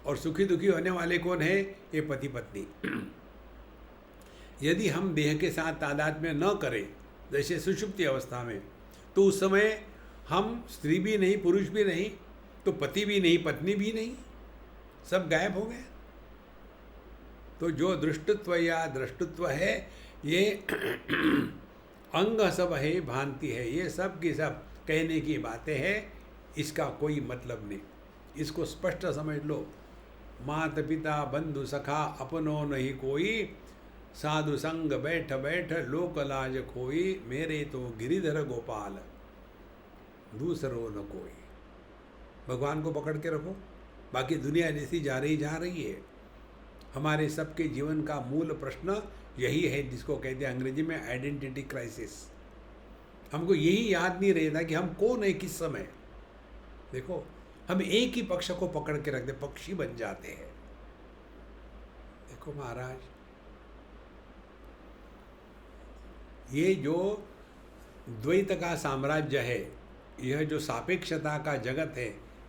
A: और सुखी दुखी होने वाले कौन है? ये पति पत्नी। यदि हम देह के साथ तादाद में न करें, जैसे सुषुप्ति अवस्था में, तो उस समय हम स्त्री भी नहीं पुरुष भी नहीं, तो पति भी नहीं पत्नी भी नहीं, सब गायब हो गए। तो जो दृष्टत्व या दृष्टत्व है ये अंग सब है, भ्रांति है। ये सब की सब कहने की बातें हैं, इसका कोई मतलब नहीं। इसको स्पष्ट समझ लो। माता पिता बंधु सखा अपनो नहीं कोई, साधु संग बैठ बैठ लोक लाज खोई, मेरे तो गिरिधर गोपाल दूसरो न कोई। भगवान को पकड़ के रखो, बाकी दुनिया जैसी जा रही है। हमारे सबके जीवन का मूल प्रश्न यही है, जिसको कहते हैं अंग्रेजी में आइडेंटिटी क्राइसिस। हमको यही याद नहीं रहता कि हम कौन है किस समय। देखो, हम एक ही पक्ष को पकड़ के रखते, पक्षी बन जाते हैं। देखो महाराज, ये जो द्वैत का साम्राज्य है, यह जो सापेक्षता का जगत है,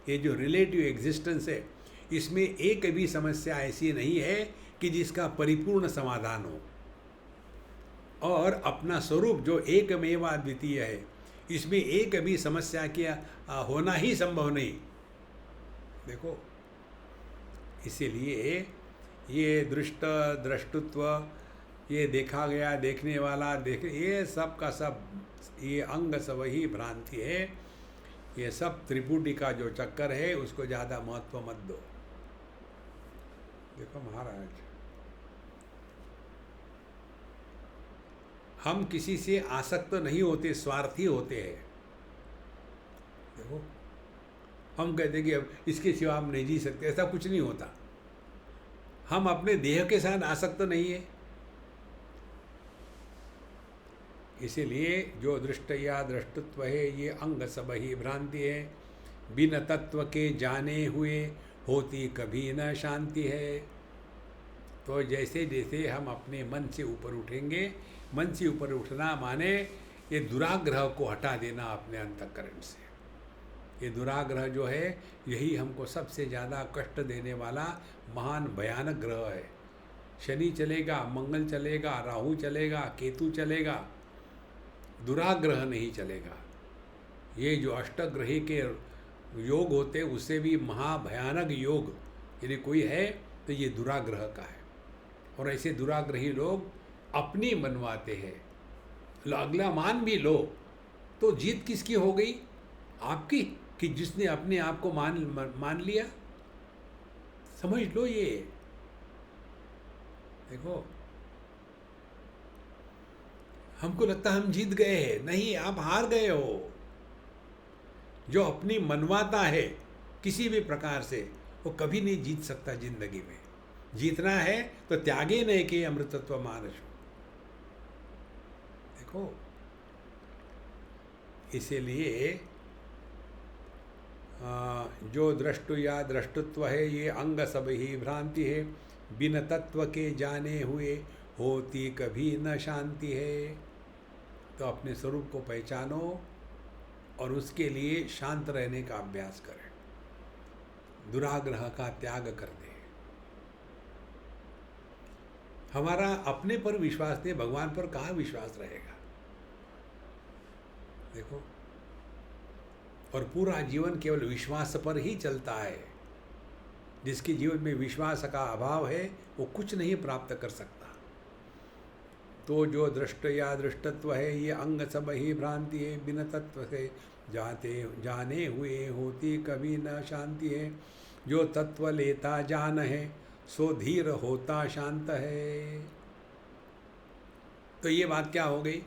A: ये जो रिलेटिव एग्जिस्टेंस है, इसमें एक भी समस्या ऐसी नहीं है कि जिसका परिपूर्ण समाधान हो। और अपना स्वरूप जो एकमेव अद्वितीय है, इसमें एक भी समस्या की होना ही संभव नहीं। देखो, इसीलिए ये दृष्ट दृष्टत्व, ये देखा गया देखने वाला ये सब का सब, ये अंग सब ही भ्रांति है। ये सब त्रिपुटी का जो चक्कर है उसको ज़्यादा महत्व मत दो। देखो महाराज, हम किसी से आसक्त नहीं होते, स्वार्थी होते हैं। देखो, हम कहते हैं कि अब इसके सिवा हम नहीं जी सकते, ऐसा कुछ नहीं होता। हम अपने देह के साथ आसक्त नहीं है। इसीलिए जो दृष्ट या दृष्टत्व है ये अंग सब ही भ्रांति है। बिन तत्व के जाने हुए होती कभी न शांति है। तो जैसे जैसे हम अपने मन से ऊपर उठेंगे, मन से ऊपर उठना माने ये दुराग्रह को हटा देना अपने अंतःकरण से। ये दुराग्रह जो है यही हमको सबसे ज़्यादा कष्ट देने वाला महान भयानक ग्रह है। शनि चलेगा, मंगल चलेगा, राहु चलेगा, केतु चलेगा, दुराग्रह नहीं चलेगा। ये जो अष्टग्रही के योग होते उससे भी महाभयानक योग यदि कोई है तो ये दुराग्रह का है। और ऐसे दुराग्रही लोग अपनी मनवाते हैं। अगला मान भी लो तो जीत किसकी हो गई? आपकी, कि जिसने अपने आप को मान लिया। समझ लो ये। देखो, हमको लगता है हम जीत गए हैं, नहीं, आप हार गए हो। जो अपनी मनवाता है किसी भी प्रकार से, वो कभी नहीं जीत सकता जिंदगी में। जीतना है तो त्यागे नहीं के अमृतत्व मानस। देखो, इसीलिए जो दृष्टु या दृष्टत्व है ये अंग सब ही भ्रांति है। बिन तत्व के जाने हुए होती कभी न शांति है। तो अपने स्वरूप को पहचानो और उसके लिए शांत रहने का अभ्यास करें। दुराग्रह का त्याग कर दें। हमारा अपने पर विश्वास नहीं, भगवान पर कहाँ विश्वास रहेगा? देखो, और पूरा जीवन केवल विश्वास पर ही चलता है। जिसके जीवन में विश्वास का अभाव है वो कुछ नहीं प्राप्त कर सकता। तो जो दृष्ट या दृष्टत्व है ये अंग सब ही भ्रांति है। बिन तत्व से जाने हुए होती कभी न शांति है। जो तत्व लेता जान है सो धीर होता शांत है। तो ये बात क्या हो गई?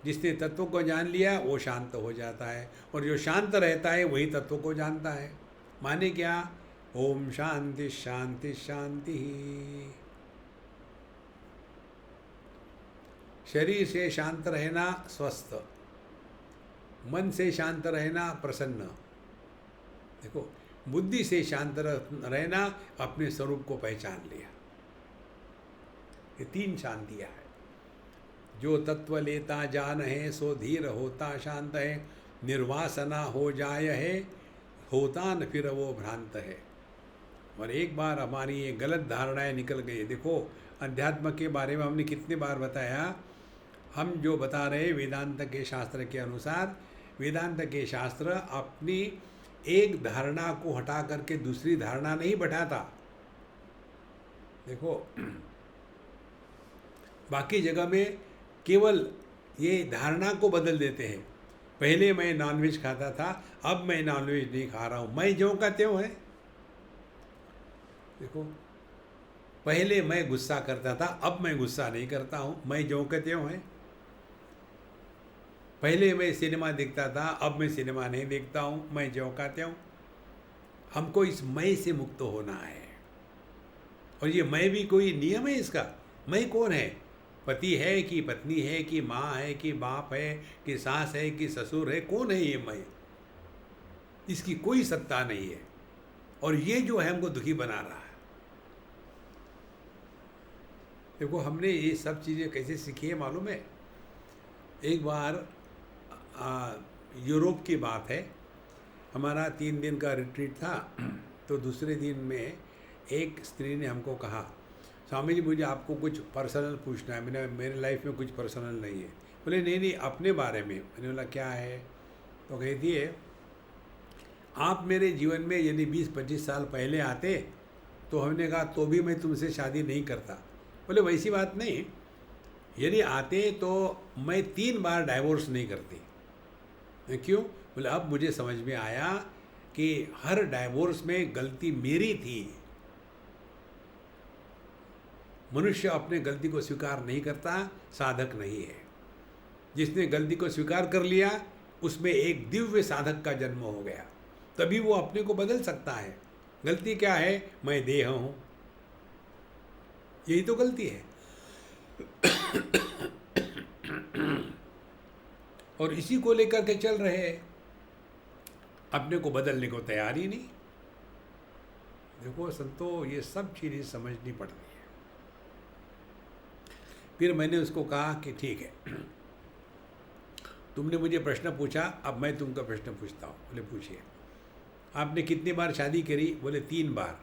A: जिसने तत्व को जान लिया वो शांत हो जाता है, और जो शांत रहता है वही तत्व को जानता है। माने क्या? ओम शांति शांति शांति। शरीर से शांत रहना स्वस्थ, मन से शांत रहना प्रसन्न। देखो, बुद्धि से शांत रहना अपने स्वरूप को पहचान लिया। ये 3 शांतियाँ हैं। जो तत्व लेता जान है सो धीर होता शांत है, निर्वासना हो जाय है होता न फिर वो भ्रांत है। और एक बार हमारी ये गलत धारणाएं निकल गई। देखो, अध्यात्म के बारे में हमने कितने बार बताया। हम जो बता रहे वेदांत के शास्त्र के अनुसार, वेदांत के शास्त्र अपनी एक धारणा को हटा करके दूसरी धारणा नहीं बैठाता। देखो, बाकी जगह में केवल ये धारणा को बदल देते हैं। पहले मैं नॉनवेज खाता था, अब मैं नॉनवेज नहीं खा रहा हूँ, मैं ज्यों का त्यों है। देखो, पहले मैं गुस्सा करता था, अब मैं गुस्सा नहीं करता हूँ, मैं ज्यों का त्यों है। पहले मैं सिनेमा देखता था, अब मैं सिनेमा नहीं देखता हूँ, मैं ज्यों का त्यों। हमको इस मैं से मुक्त होना है। और ये मैं भी कोई नियम है इसका? मैं कौन है? पति है कि पत्नी है कि माँ है कि बाप है कि सास है कि ससुर है? कौन है ये मैं? इसकी कोई सत्ता नहीं है। और ये जो है हमको दुखी बना रहा है। देखो, हमने ये सब चीज़ें कैसे सीखी है मालूम है? एक बार यूरोप की बात है, हमारा 3 दिन का रिट्रीट था। तो दूसरे दिन में एक स्त्री ने हमको कहा, स्वामी जी मुझे आपको कुछ पर्सनल पूछना है। मेरे लाइफ में कुछ पर्सनल नहीं है। बोले नहीं नहीं, अपने बारे में। मैंने बोला क्या है? तो कहती है, आप मेरे जीवन में यदि 20-25 साल पहले आते तो हमने कहा तो भी मैं तुमसे शादी नहीं करता। बोले वैसी बात नहीं, यदि आते तो मैं 3 बार डाइवोर्स नहीं करती। क्यों? बोले अब मुझे समझ में आया कि हर डाइवोर्स में गलती मेरी थी। मनुष्य अपने गलती को स्वीकार नहीं करता, साधक नहीं है। जिसने गलती को स्वीकार कर लिया उसमें एक दिव्य साधक का जन्म हो गया, तभी वो अपने को बदल सकता है। गलती क्या है? मैं देह हूँ, यही तो गलती है। और इसी को लेकर के चल रहे हैं, अपने को बदलने को तैयार ही नहीं। देखो संतो, ये सब चीज़ें समझनी पड़ती है। फिर मैंने उसको कहा कि ठीक है, तुमने मुझे प्रश्न पूछा, अब मैं तुमको प्रश्न पूछता हूँ। बोले पूछिए। आपने कितनी बार शादी करी? बोले 3 बार।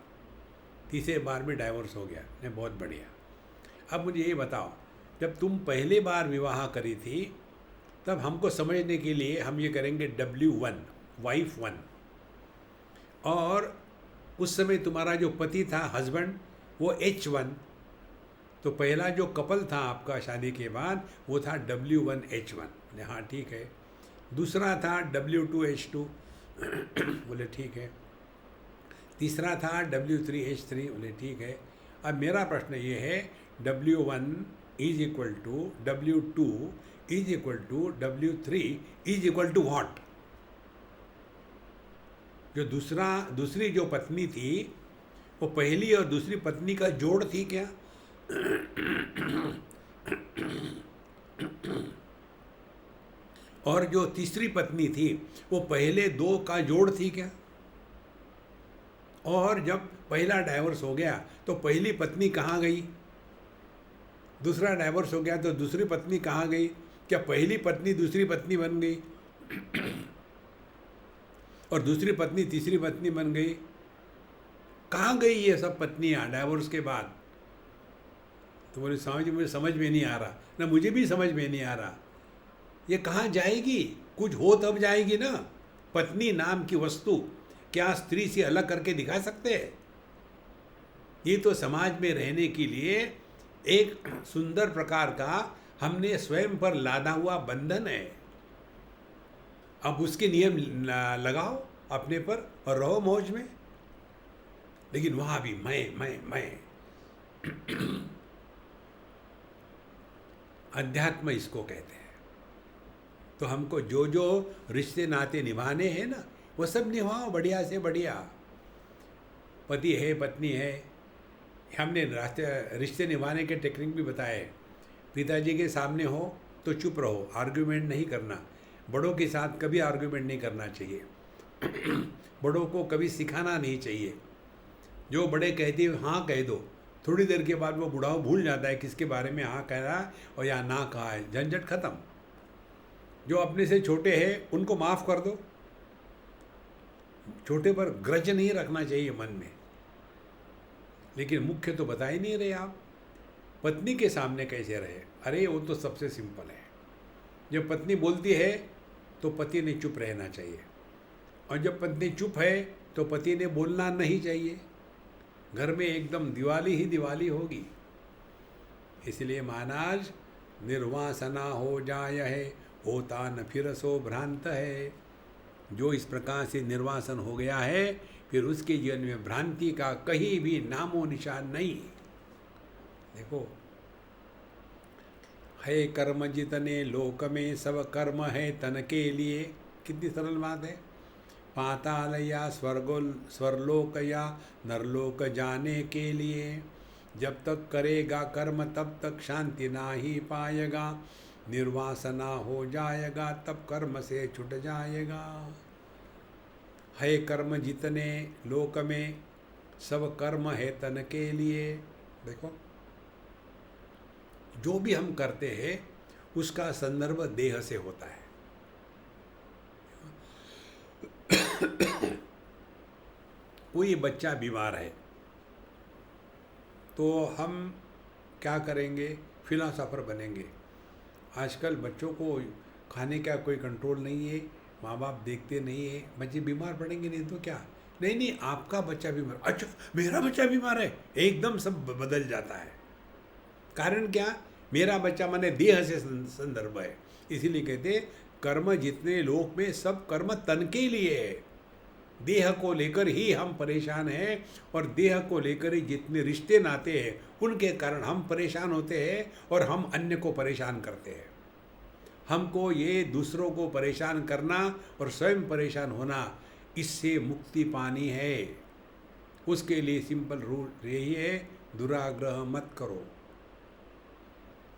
A: तीसरे बार में डाइवोर्स हो गया। ने बहुत बढ़िया। अब मुझे ये बताओ, जब तुम पहले बार विवाह करी थी तब हमको समझने के लिए हम ये करेंगे W1, वाइफ 1। और उस समय तुम्हारा जो पति था, हस्बैंड, वो H1। तो पहला जो कपल था आपका शादी के बाद वो था W1H1। हाँ ठीक है। दूसरा था W2H2। बोले ठीक है। तीसरा था W3H3। बोले ठीक है। अब मेरा प्रश्न ये है, W1 is equal to W2 is equal to W3 is equal to what? जो दूसरी जो पत्नी थी वो पहली और दूसरी पत्नी का जोड़ थी क्या? और जो तीसरी पत्नी थी वो पहले 2 का जोड़ थी क्या? और जब पहला डाइवोर्स हो गया तो पहली पत्नी कहाँ गई? दूसरा डाइवोर्स हो गया तो दूसरी पत्नी कहाँ गई? क्या पहली पत्नी दूसरी पत्नी बन गई? और दूसरी पत्नी तीसरी पत्नी बन गई? कहाँ गई ये सब पत्नियाँ डाइवोर्स के बाद? तो बोले स्वामी जी मुझे समझ में नहीं आ रहा। ना मुझे भी समझ में नहीं आ रहा, ये कहाँ जाएगी? कुछ हो तब जाएगी ना। पत्नी नाम की वस्तु क्या स्त्री से अलग करके दिखा सकते हैं? ये तो समाज में रहने के लिए एक सुंदर प्रकार का हमने स्वयं पर लादा हुआ बंधन है। अब उसके नियम लगाओ अपने पर और रहो मौज में। लेकिन वहाँ भी मैं अध्यात्म इसको कहते हैं। तो हमको जो जो रिश्ते नाते निभाने हैं ना, वो सब निभाओ बढ़िया से बढ़िया। पति है, पत्नी है, हमने रिश्ते निभाने के टेक्निक भी बताए। पिताजी के सामने हो तो चुप रहो, आर्ग्यूमेंट नहीं करना। बड़ों के साथ कभी आर्ग्यूमेंट नहीं करना चाहिए। बड़ों को कभी सिखाना नहीं चाहिए। जो बड़े कहते हैं हाँ कह दो, थोड़ी देर के बाद वो बूढ़ा भूल जाता है किसके बारे में हाँ कह रहा है और या ना कहा है, झंझट खत्म। जो अपने से छोटे हैं उनको माफ़ कर दो। छोटे पर ग्रज नहीं रखना चाहिए मन में। लेकिन मुख्य तो बता ही नहीं रहे आप, पत्नी के सामने कैसे रहे। अरे वो तो सबसे सिंपल है। जब पत्नी बोलती है तो पति ने चुप रहना चाहिए, और जब पत्नी चुप है तो पति ने बोलना नहीं चाहिए। घर में एकदम दिवाली ही दिवाली होगी। इसलिए महाराज, निर्वासना हो जाय है, होता न फिर सो भ्रांत है। जो इस प्रकार से निर्वासन हो गया है, फिर उसके जीवन में भ्रांति का कहीं भी नामो निशान नहीं। देखो, है कर्म जितने लोक में, सब कर्म है तन के लिए। कितनी सरल बात है। पाताल या स्वर्लोक या नरलोक जाने के लिए। जब तक करेगा कर्म तब तक शांति ना ही पाएगा। निर्वासना हो जाएगा तब कर्म से छूट जाएगा। है कर्म जितने लोक में, सब कर्म है तन के लिए। देखो, जो भी हम करते हैं उसका संदर्भ देह से होता है। कोई बच्चा बीमार है तो हम क्या करेंगे? फिलोसोफर बनेंगे। आजकल बच्चों को खाने का कोई कंट्रोल नहीं है, माँ बाप देखते नहीं है, बच्चे बीमार पड़ेंगे नहीं तो क्या। नहीं, आपका बच्चा बीमार, अच्छा मेरा बच्चा बीमार है, एकदम सब बदल जाता है। कारण क्या? मेरा बच्चा माने देह से संदर्भ है। इसीलिए कहते कर्म जितने लोक में, सब कर्म तन के लिए है। देह को लेकर ही हम परेशान हैं, और देह को लेकर ही जितने रिश्ते नाते हैं उनके कारण हम परेशान होते हैं, और हम अन्य को परेशान करते हैं। हमको ये दूसरों को परेशान करना और स्वयं परेशान होना, इससे मुक्ति पानी है। उसके लिए सिंपल रूल यही है, दुराग्रह मत करो।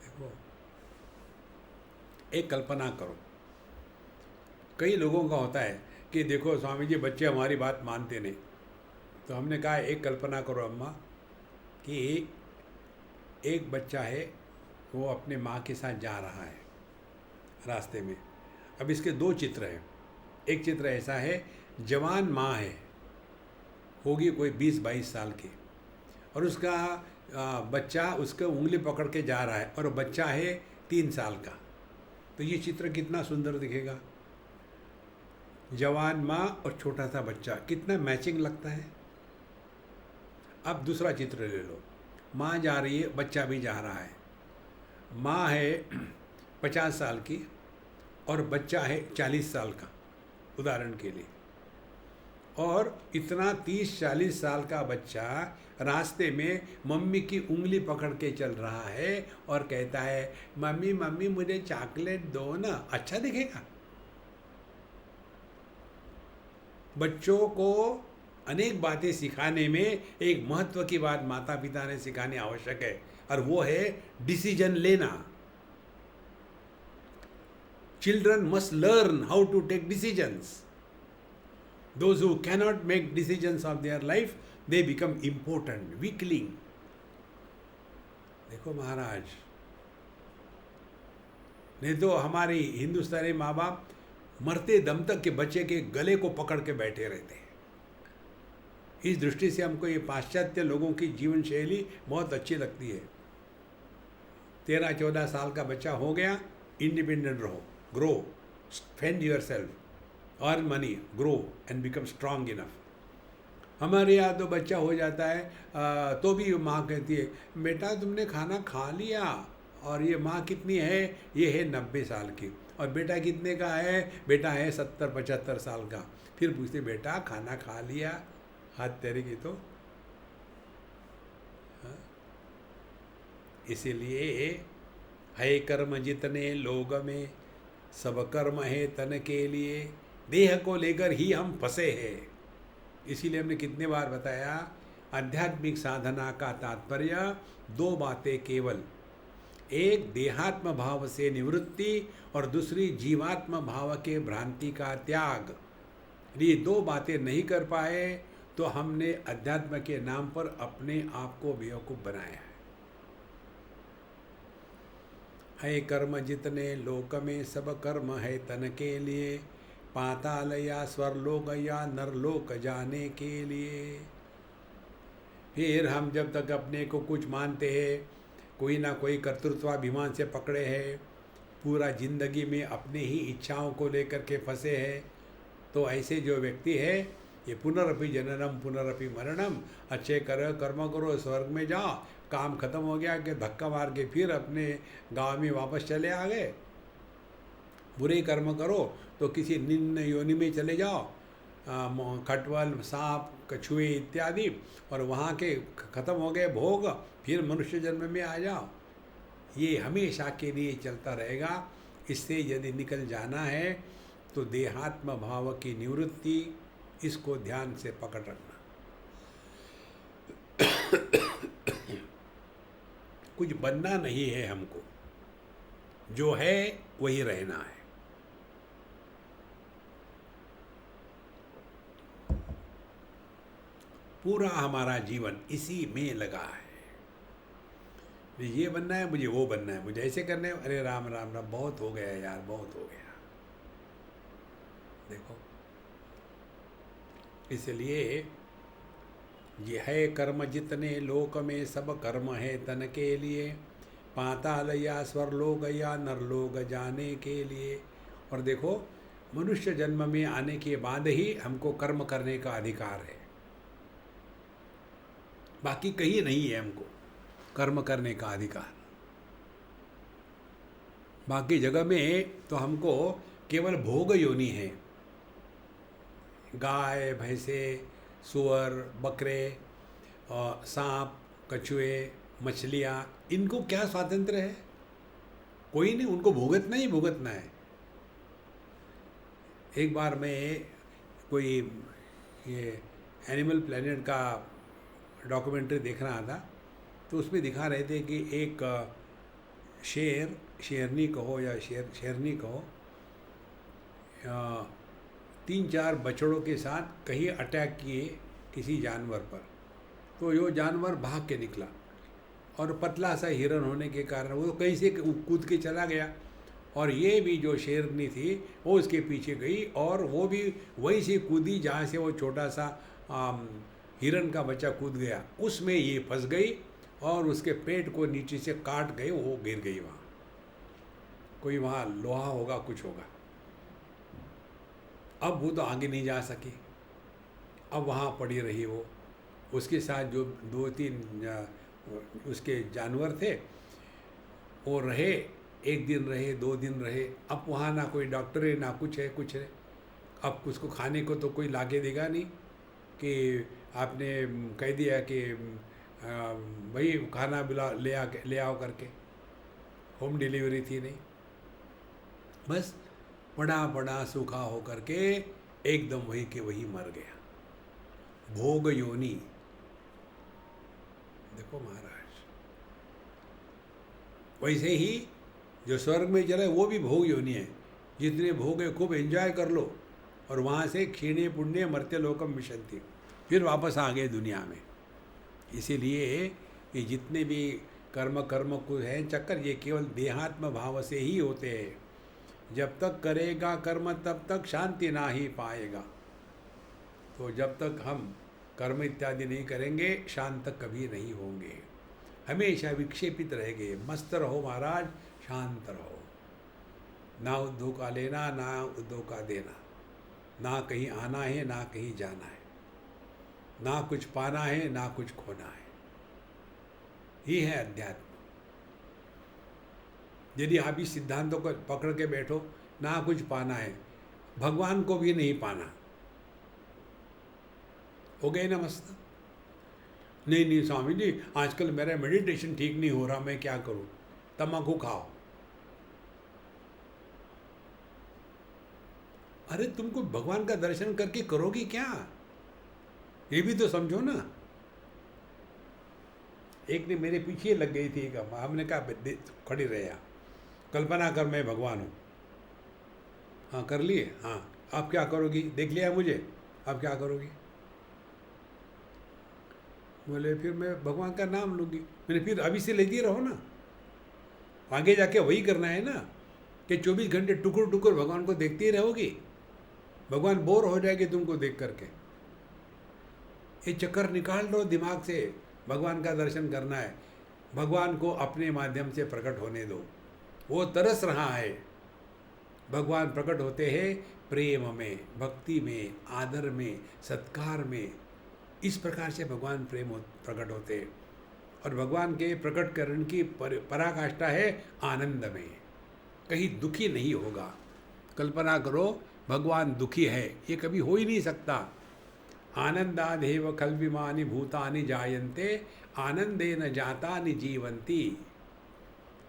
A: देखो, एक कल्पना करो, कई लोगों का होता है कि देखो स्वामी जी, बच्चे हमारी बात मानते नहीं। तो हमने कहा एक कल्पना करो अम्मा कि एक बच्चा है, वो अपने माँ के साथ जा रहा है रास्ते में। अब इसके दो चित्र हैं। एक चित्र ऐसा है, जवान माँ है, होगी कोई 20-22 साल की, और उसका बच्चा उसके उंगली पकड़ के जा रहा है, और बच्चा है 3 साल का। तो ये चित्र कितना सुंदर दिखेगा। जवान माँ और छोटा सा बच्चा, कितना मैचिंग लगता है। अब दूसरा चित्र ले लो, माँ जा रही है, बच्चा भी जा रहा है। माँ है 50 साल की और बच्चा है 40 साल का, उदाहरण के लिए। और इतना 30-40 साल का बच्चा रास्ते में मम्मी की उंगली पकड़ के चल रहा है और कहता है, मम्मी मम्मी मुझे चॉकलेट दो ना। अच्छा दिखेगा? बच्चों को अनेक बातें सिखाने में एक महत्व की बात माता पिता ने सिखानी आवश्यक है, और वो है डिसीजन लेना। Children must learn how to take decisions. Those who cannot make decisions of their life, they become impotent, weakling. देखो महाराज, नहीं तो हमारी हिंदुस्तानी माँ बाप मरते दम तक के बच्चे के गले को पकड़ के बैठे रहते हैं। इस दृष्टि से हमको ये पाश्चात्य लोगों की जीवन शैली बहुत अच्छी लगती है। 13-14 साल का बच्चा हो गया, इंडिपेंडेंट रहो, grow, fend your self, earn money, grow and become strong enough. हमारे यहाँ तो बच्चा हो जाता है तो भी माँ कहती है, बेटा तुमने खाना खा लिया। और ये माँ कितनी है? ये है 90 साल की। और बेटा कितने का है? बेटा है 70-75 साल का। फिर पूछते, बेटा खाना खा लिया? हाथ तेरे की तो इसीलिए है कर्म जितने लोग में, सब कर्म है तन के लिए। देह को लेकर ही हम फंसे हैं। इसीलिए हमने कितने बार बताया, आध्यात्मिक साधना का तात्पर्य दो बातें केवल, एक देहात्म भाव से निवृत्ति और दूसरी जीवात्म भाव के भ्रांति का त्याग। ये दो बातें नहीं कर पाए तो हमने अध्यात्म के नाम पर अपने आप को बेवकूफ़ बनाया है कर्म जितने लोक में, सब कर्म है तन के लिए। पाताल या स्वर्लोक या नरलोक जाने के लिए। फिर हम जब तक अपने को कुछ मानते हैं, कोई ना कोई कर्तृत्वाभिमान से पकड़े हैं, पूरा जिंदगी में अपने ही इच्छाओं को लेकर के फंसे हैं, तो ऐसे जो व्यक्ति है, ये पुनरअपि जननम पुनरअपि मरणम, अच्छे करो कर्म करो स्वर्ग में जाओ, काम खत्म हो गया कि धक्का मार के फिर अपने गांव में वापस चले आ गए। बुरे कर्म करो तो किसी निम्न योनि में चले जाओ, खटवल सांप कछुए इत्यादि, और वहाँ के खत्म हो गए भोग, फिर मनुष्य जन्म में आ जाओ। ये हमेशा के लिए चलता रहेगा। इससे यदि निकल जाना है तो देहात्म भाव की निवृत्ति, इसको ध्यान से पकड़ रखना। कुछ बनना नहीं है हमको, जो है वही रहना है। पूरा हमारा जीवन इसी में लगा है। ये बनना है, मुझे वो बनना है, मुझे ऐसे करना है, अरे राम राम राम, बहुत हो गया यार, बहुत हो गया। देखो, इसलिए ये है कर्म जितने लोक में, सब कर्म है तन के लिए। पाताल या स्वर्लोक या नरलोक जाने के लिए। और देखो, मनुष्य जन्म में आने के बाद ही हमको कर्म करने का अधिकार है, बाकी कहीं नहीं है हमको कर्म करने का अधिकार। बाकी जगह में तो हमको केवल भोग योनि है। गाय भैंसे सुअर बकरे सांप कछुए मछलियाँ, इनको क्या स्वातंत्र्य है? कोई नहीं, उनको भुगतना ही भुगतना है। एक बार मैं कोई ये एनिमल प्लेनेट का डॉक्यूमेंट्री देख रहा था, तो उसमें दिखा रहे थे कि एक शेर, शेरनी कहो या शेरनी कहो, 3-4 बछड़ों के साथ कहीं अटैक किए किसी जानवर पर। तो यो जानवर भाग के निकला, और पतला सा हिरन होने के कारण वो कहीं से कूद के चला गया, और ये भी जो शेरनी थी वो उसके पीछे गई, और वो भी वहीं से कूदी जहाँ से वो छोटा सा हिरन का बच्चा कूद गया। उसमें ये फंस गई और उसके पेट को नीचे से काट गए, वो गिर गई वहाँ। कोई वहाँ लोहा होगा, कुछ होगा। अब वो तो आगे नहीं जा सकी, अब वहाँ पड़ी रही वो। उसके साथ जो 2-3 उसके जानवर थे वो रहे, 1 दिन रहे, 2 दिन रहे। अब वहाँ ना कोई डॉक्टर है ना कुछ है, कुछ है। अब उसको खाने को तो कोई लाके देगा नहीं कि आपने कह दिया कि भाई खाना ले आओ करके, होम डिलीवरी थी नहीं। बस पड़ा सूखा हो करके एकदम वही के वही मर गया। भोग योनि। देखो महाराज, वैसे ही जो स्वर्ग में चले वो भी भोग योनि है। जितने भोग है खूब एंजॉय कर लो, और वहाँ से क्षीणे पुण्य मर्त्य लोकम विशंति, फिर वापस आ गए दुनिया में। इसीलिए ये जितने भी कर्म को हैं चक्कर, ये केवल देहात्म भाव से ही होते हैं। जब तक करेगा कर्म तब तक शांति ना ही पाएगा। तो जब तक हम कर्म इत्यादि नहीं करेंगे, शांत कभी नहीं होंगे, हमेशा विक्षेपित रहेंगे। मस्त रहो महाराज, शांत रहो, ना उद्योग का लेना ना उद्योग का देना, ना कहीं आना है ना कहीं जाना है, ना कुछ पाना है ना कुछ खोना है। ये है अध्यात्म। यदि आप इस सिद्धांतों को पकड़ के बैठो, ना कुछ पाना है, भगवान को भी नहीं पाना, हो गए ना मस्त। नहीं नहीं स्वामी जी, आजकल मेरा मेडिटेशन ठीक नहीं हो रहा, मैं क्या करूं? तम्बाकू खाओ। अरे तुमको भगवान का दर्शन करके करोगी क्या? ये भी तो समझो ना। एक ने मेरे पीछे लग गई थी, एक हमने कहा खड़ी रहे यहाँ, कल्पना कर मैं भगवान हूँ। हाँ कर लिए, हाँ अब क्या करोगी? देख लिया मुझे, अब क्या करोगी? बोले फिर मैं भगवान का नाम लूँगी। मैंने फिर अभी से लेती रहो ना, आगे जाके वही करना है ना, कि 24 घंटे टुकुर टुकुर भगवान को देखती ही रहोगी, भगवान बोर हो जाएगी तुमको देख करके। ये चक्कर निकाल दो दिमाग से, भगवान का दर्शन करना है, भगवान को अपने माध्यम से प्रकट होने दो। वो तरस रहा है, भगवान प्रकट होते हैं प्रेम में, भक्ति में, आदर में, सत्कार में। इस प्रकार से भगवान प्रकट होते हैं। और भगवान के प्रकट करने की पराकाष्ठा है आनंद में, कहीं दुखी नहीं होगा। कल्पना करो भगवान दुखी है, ये कभी हो ही नहीं सकता। आनंदादेव खल्विमानि भूतानि जायन्ते आनंदेन जातानि जीवन्ति।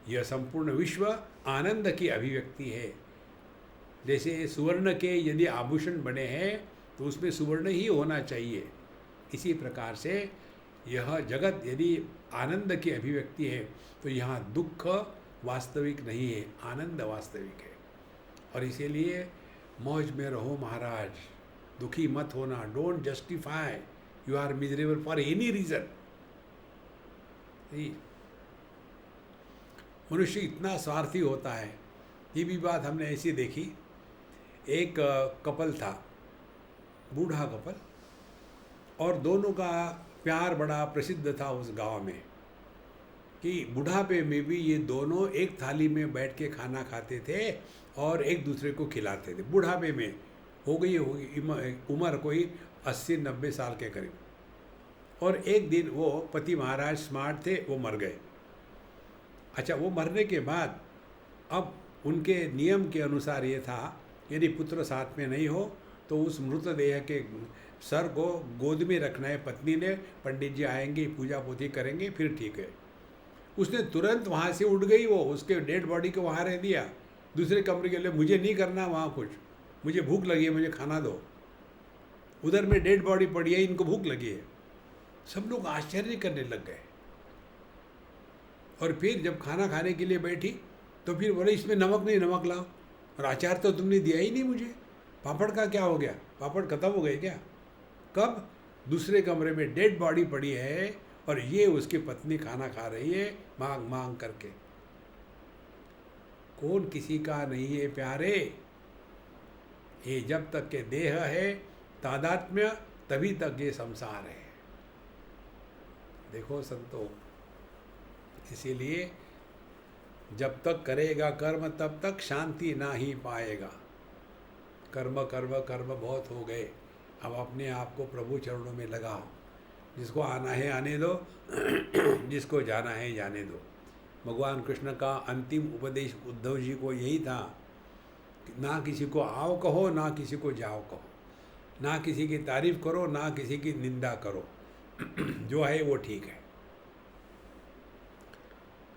A: यह संपूर्ण विश्व आनंद की अभिव्यक्ति है। जैसे सुवर्ण के यदि आभूषण बने हैं तो उसमें सुवर्ण ही होना चाहिए, इसी प्रकार से यह जगत यदि आनंद की अभिव्यक्ति है तो यहाँ दुख वास्तविक नहीं है, आनंद वास्तविक है। और इसीलिए मौज में रहो महाराज, दुखी मत होना। Don't justify you are miserable for any reason. मनुष्य इतना स्वार्थी होता है। ये भी बात हमने ऐसी देखी, एक कपल था, बूढ़ा कपल, और दोनों का प्यार बड़ा प्रसिद्ध था उस गांव में, कि बुढ़ापे में भी ये दोनों एक थाली में बैठ के खाना खाते थे और एक दूसरे को खिलाते थे। बुढ़ापे में होगी उम्र कोई 80-90 साल के करीब। और एक दिन वो पति महाराज स्मार्ट थे, वो मर गए। अच्छा, वो मरने के बाद अब उनके नियम के अनुसार ये था, यदि पुत्र साथ में नहीं हो तो उस मृतदेह के सर को गोद में रखना है पत्नी ने। पंडित जी आएंगे, पूजा पोथी करेंगे, फिर ठीक है। उसने तुरंत वहाँ से उठ गई, वो उसके डेड बॉडी को वहाँ रह दिया दूसरे कमरे के लिए। मुझे नहीं करना वहाँ कुछ, मुझे भूख लगी है, मुझे खाना दो। उधर में डेड बॉडी पड़ी है, इनको भूख लगी है। सब लोग आश्चर्य करने लग गए। और फिर जब खाना खाने के लिए बैठी तो फिर बोले इसमें नमक नहीं, नमक लाओ। और अचार तो तुमने दिया ही नहीं मुझे, पापड़ का क्या हो गया? पापड़ खत्म हो गए क्या? कब? दूसरे कमरे में डेड बॉडी पड़ी है और ये उसकी पत्नी खाना खा रही है मांग मांग करके। कौन किसी का नहीं है प्यारे। ये जब तक के देह है तादात्म्य, तभी तक ये संसार है। देखो संतो, इसीलिए जब तक करेगा कर्म तब तक शांति ना ही पाएगा। कर्म कर्म कर्म बहुत हो गए, अब अपने आप को प्रभु चरणों में लगाओ। जिसको आना है आने दो, जिसको जाना है जाने दो। भगवान कृष्ण का अंतिम उपदेश उद्धव जी को यही था, ना किसी को आओ कहो, ना किसी को जाओ कहो, ना किसी की तारीफ करो, ना किसी की निंदा करो। जो है वो ठीक है।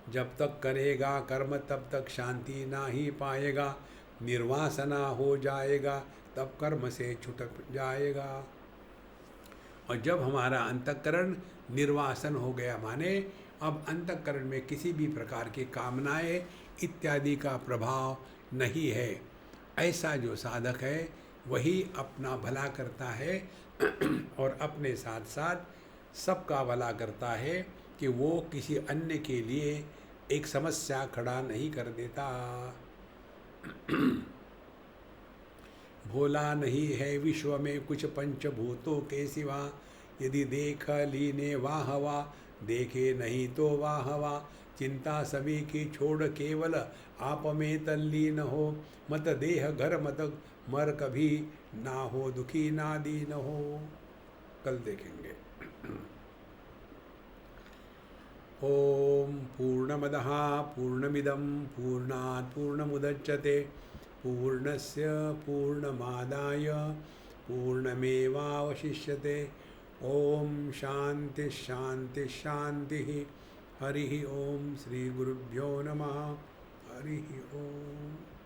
A: जब तक करेगा कर्म तब तक शांति ना ही पाएगा। निर्वासना हो जाएगा तब कर्म से छूट जाएगा। और जब हमारा अंतःकरण निर्वासन हो गया, माने अब अंतःकरण में किसी भी प्रकार की कामनाएं इत्यादि का प्रभाव नहीं है, ऐसा जो साधक है वही अपना भला करता है और अपने साथ साथ सबका भला करता है, कि वो किसी अन्य के लिए एक समस्या खड़ा नहीं कर देता। भोला नहीं है विश्व में कुछ पंचभूतों के सिवा, यदि देख लीने वाह वाह, देखे नहीं तो वाह वाह। चिंता सभी की छोड़ केवल आप में तल्लीन हो, मत देह घर मत मर कभी, ना हो दुखी ना दीन हो। कल देखेंगे। ओम पूर्णमदः पूर्णमिदं पूर्णात् पूर्णमुदच्यते पूर्णस्य पूर्णमादाय पूर्णमेवावशिष्यते। ओम शांति शांति शांति। हरि ओम। श्री गुरुभ्यो नमः। हरि ओम।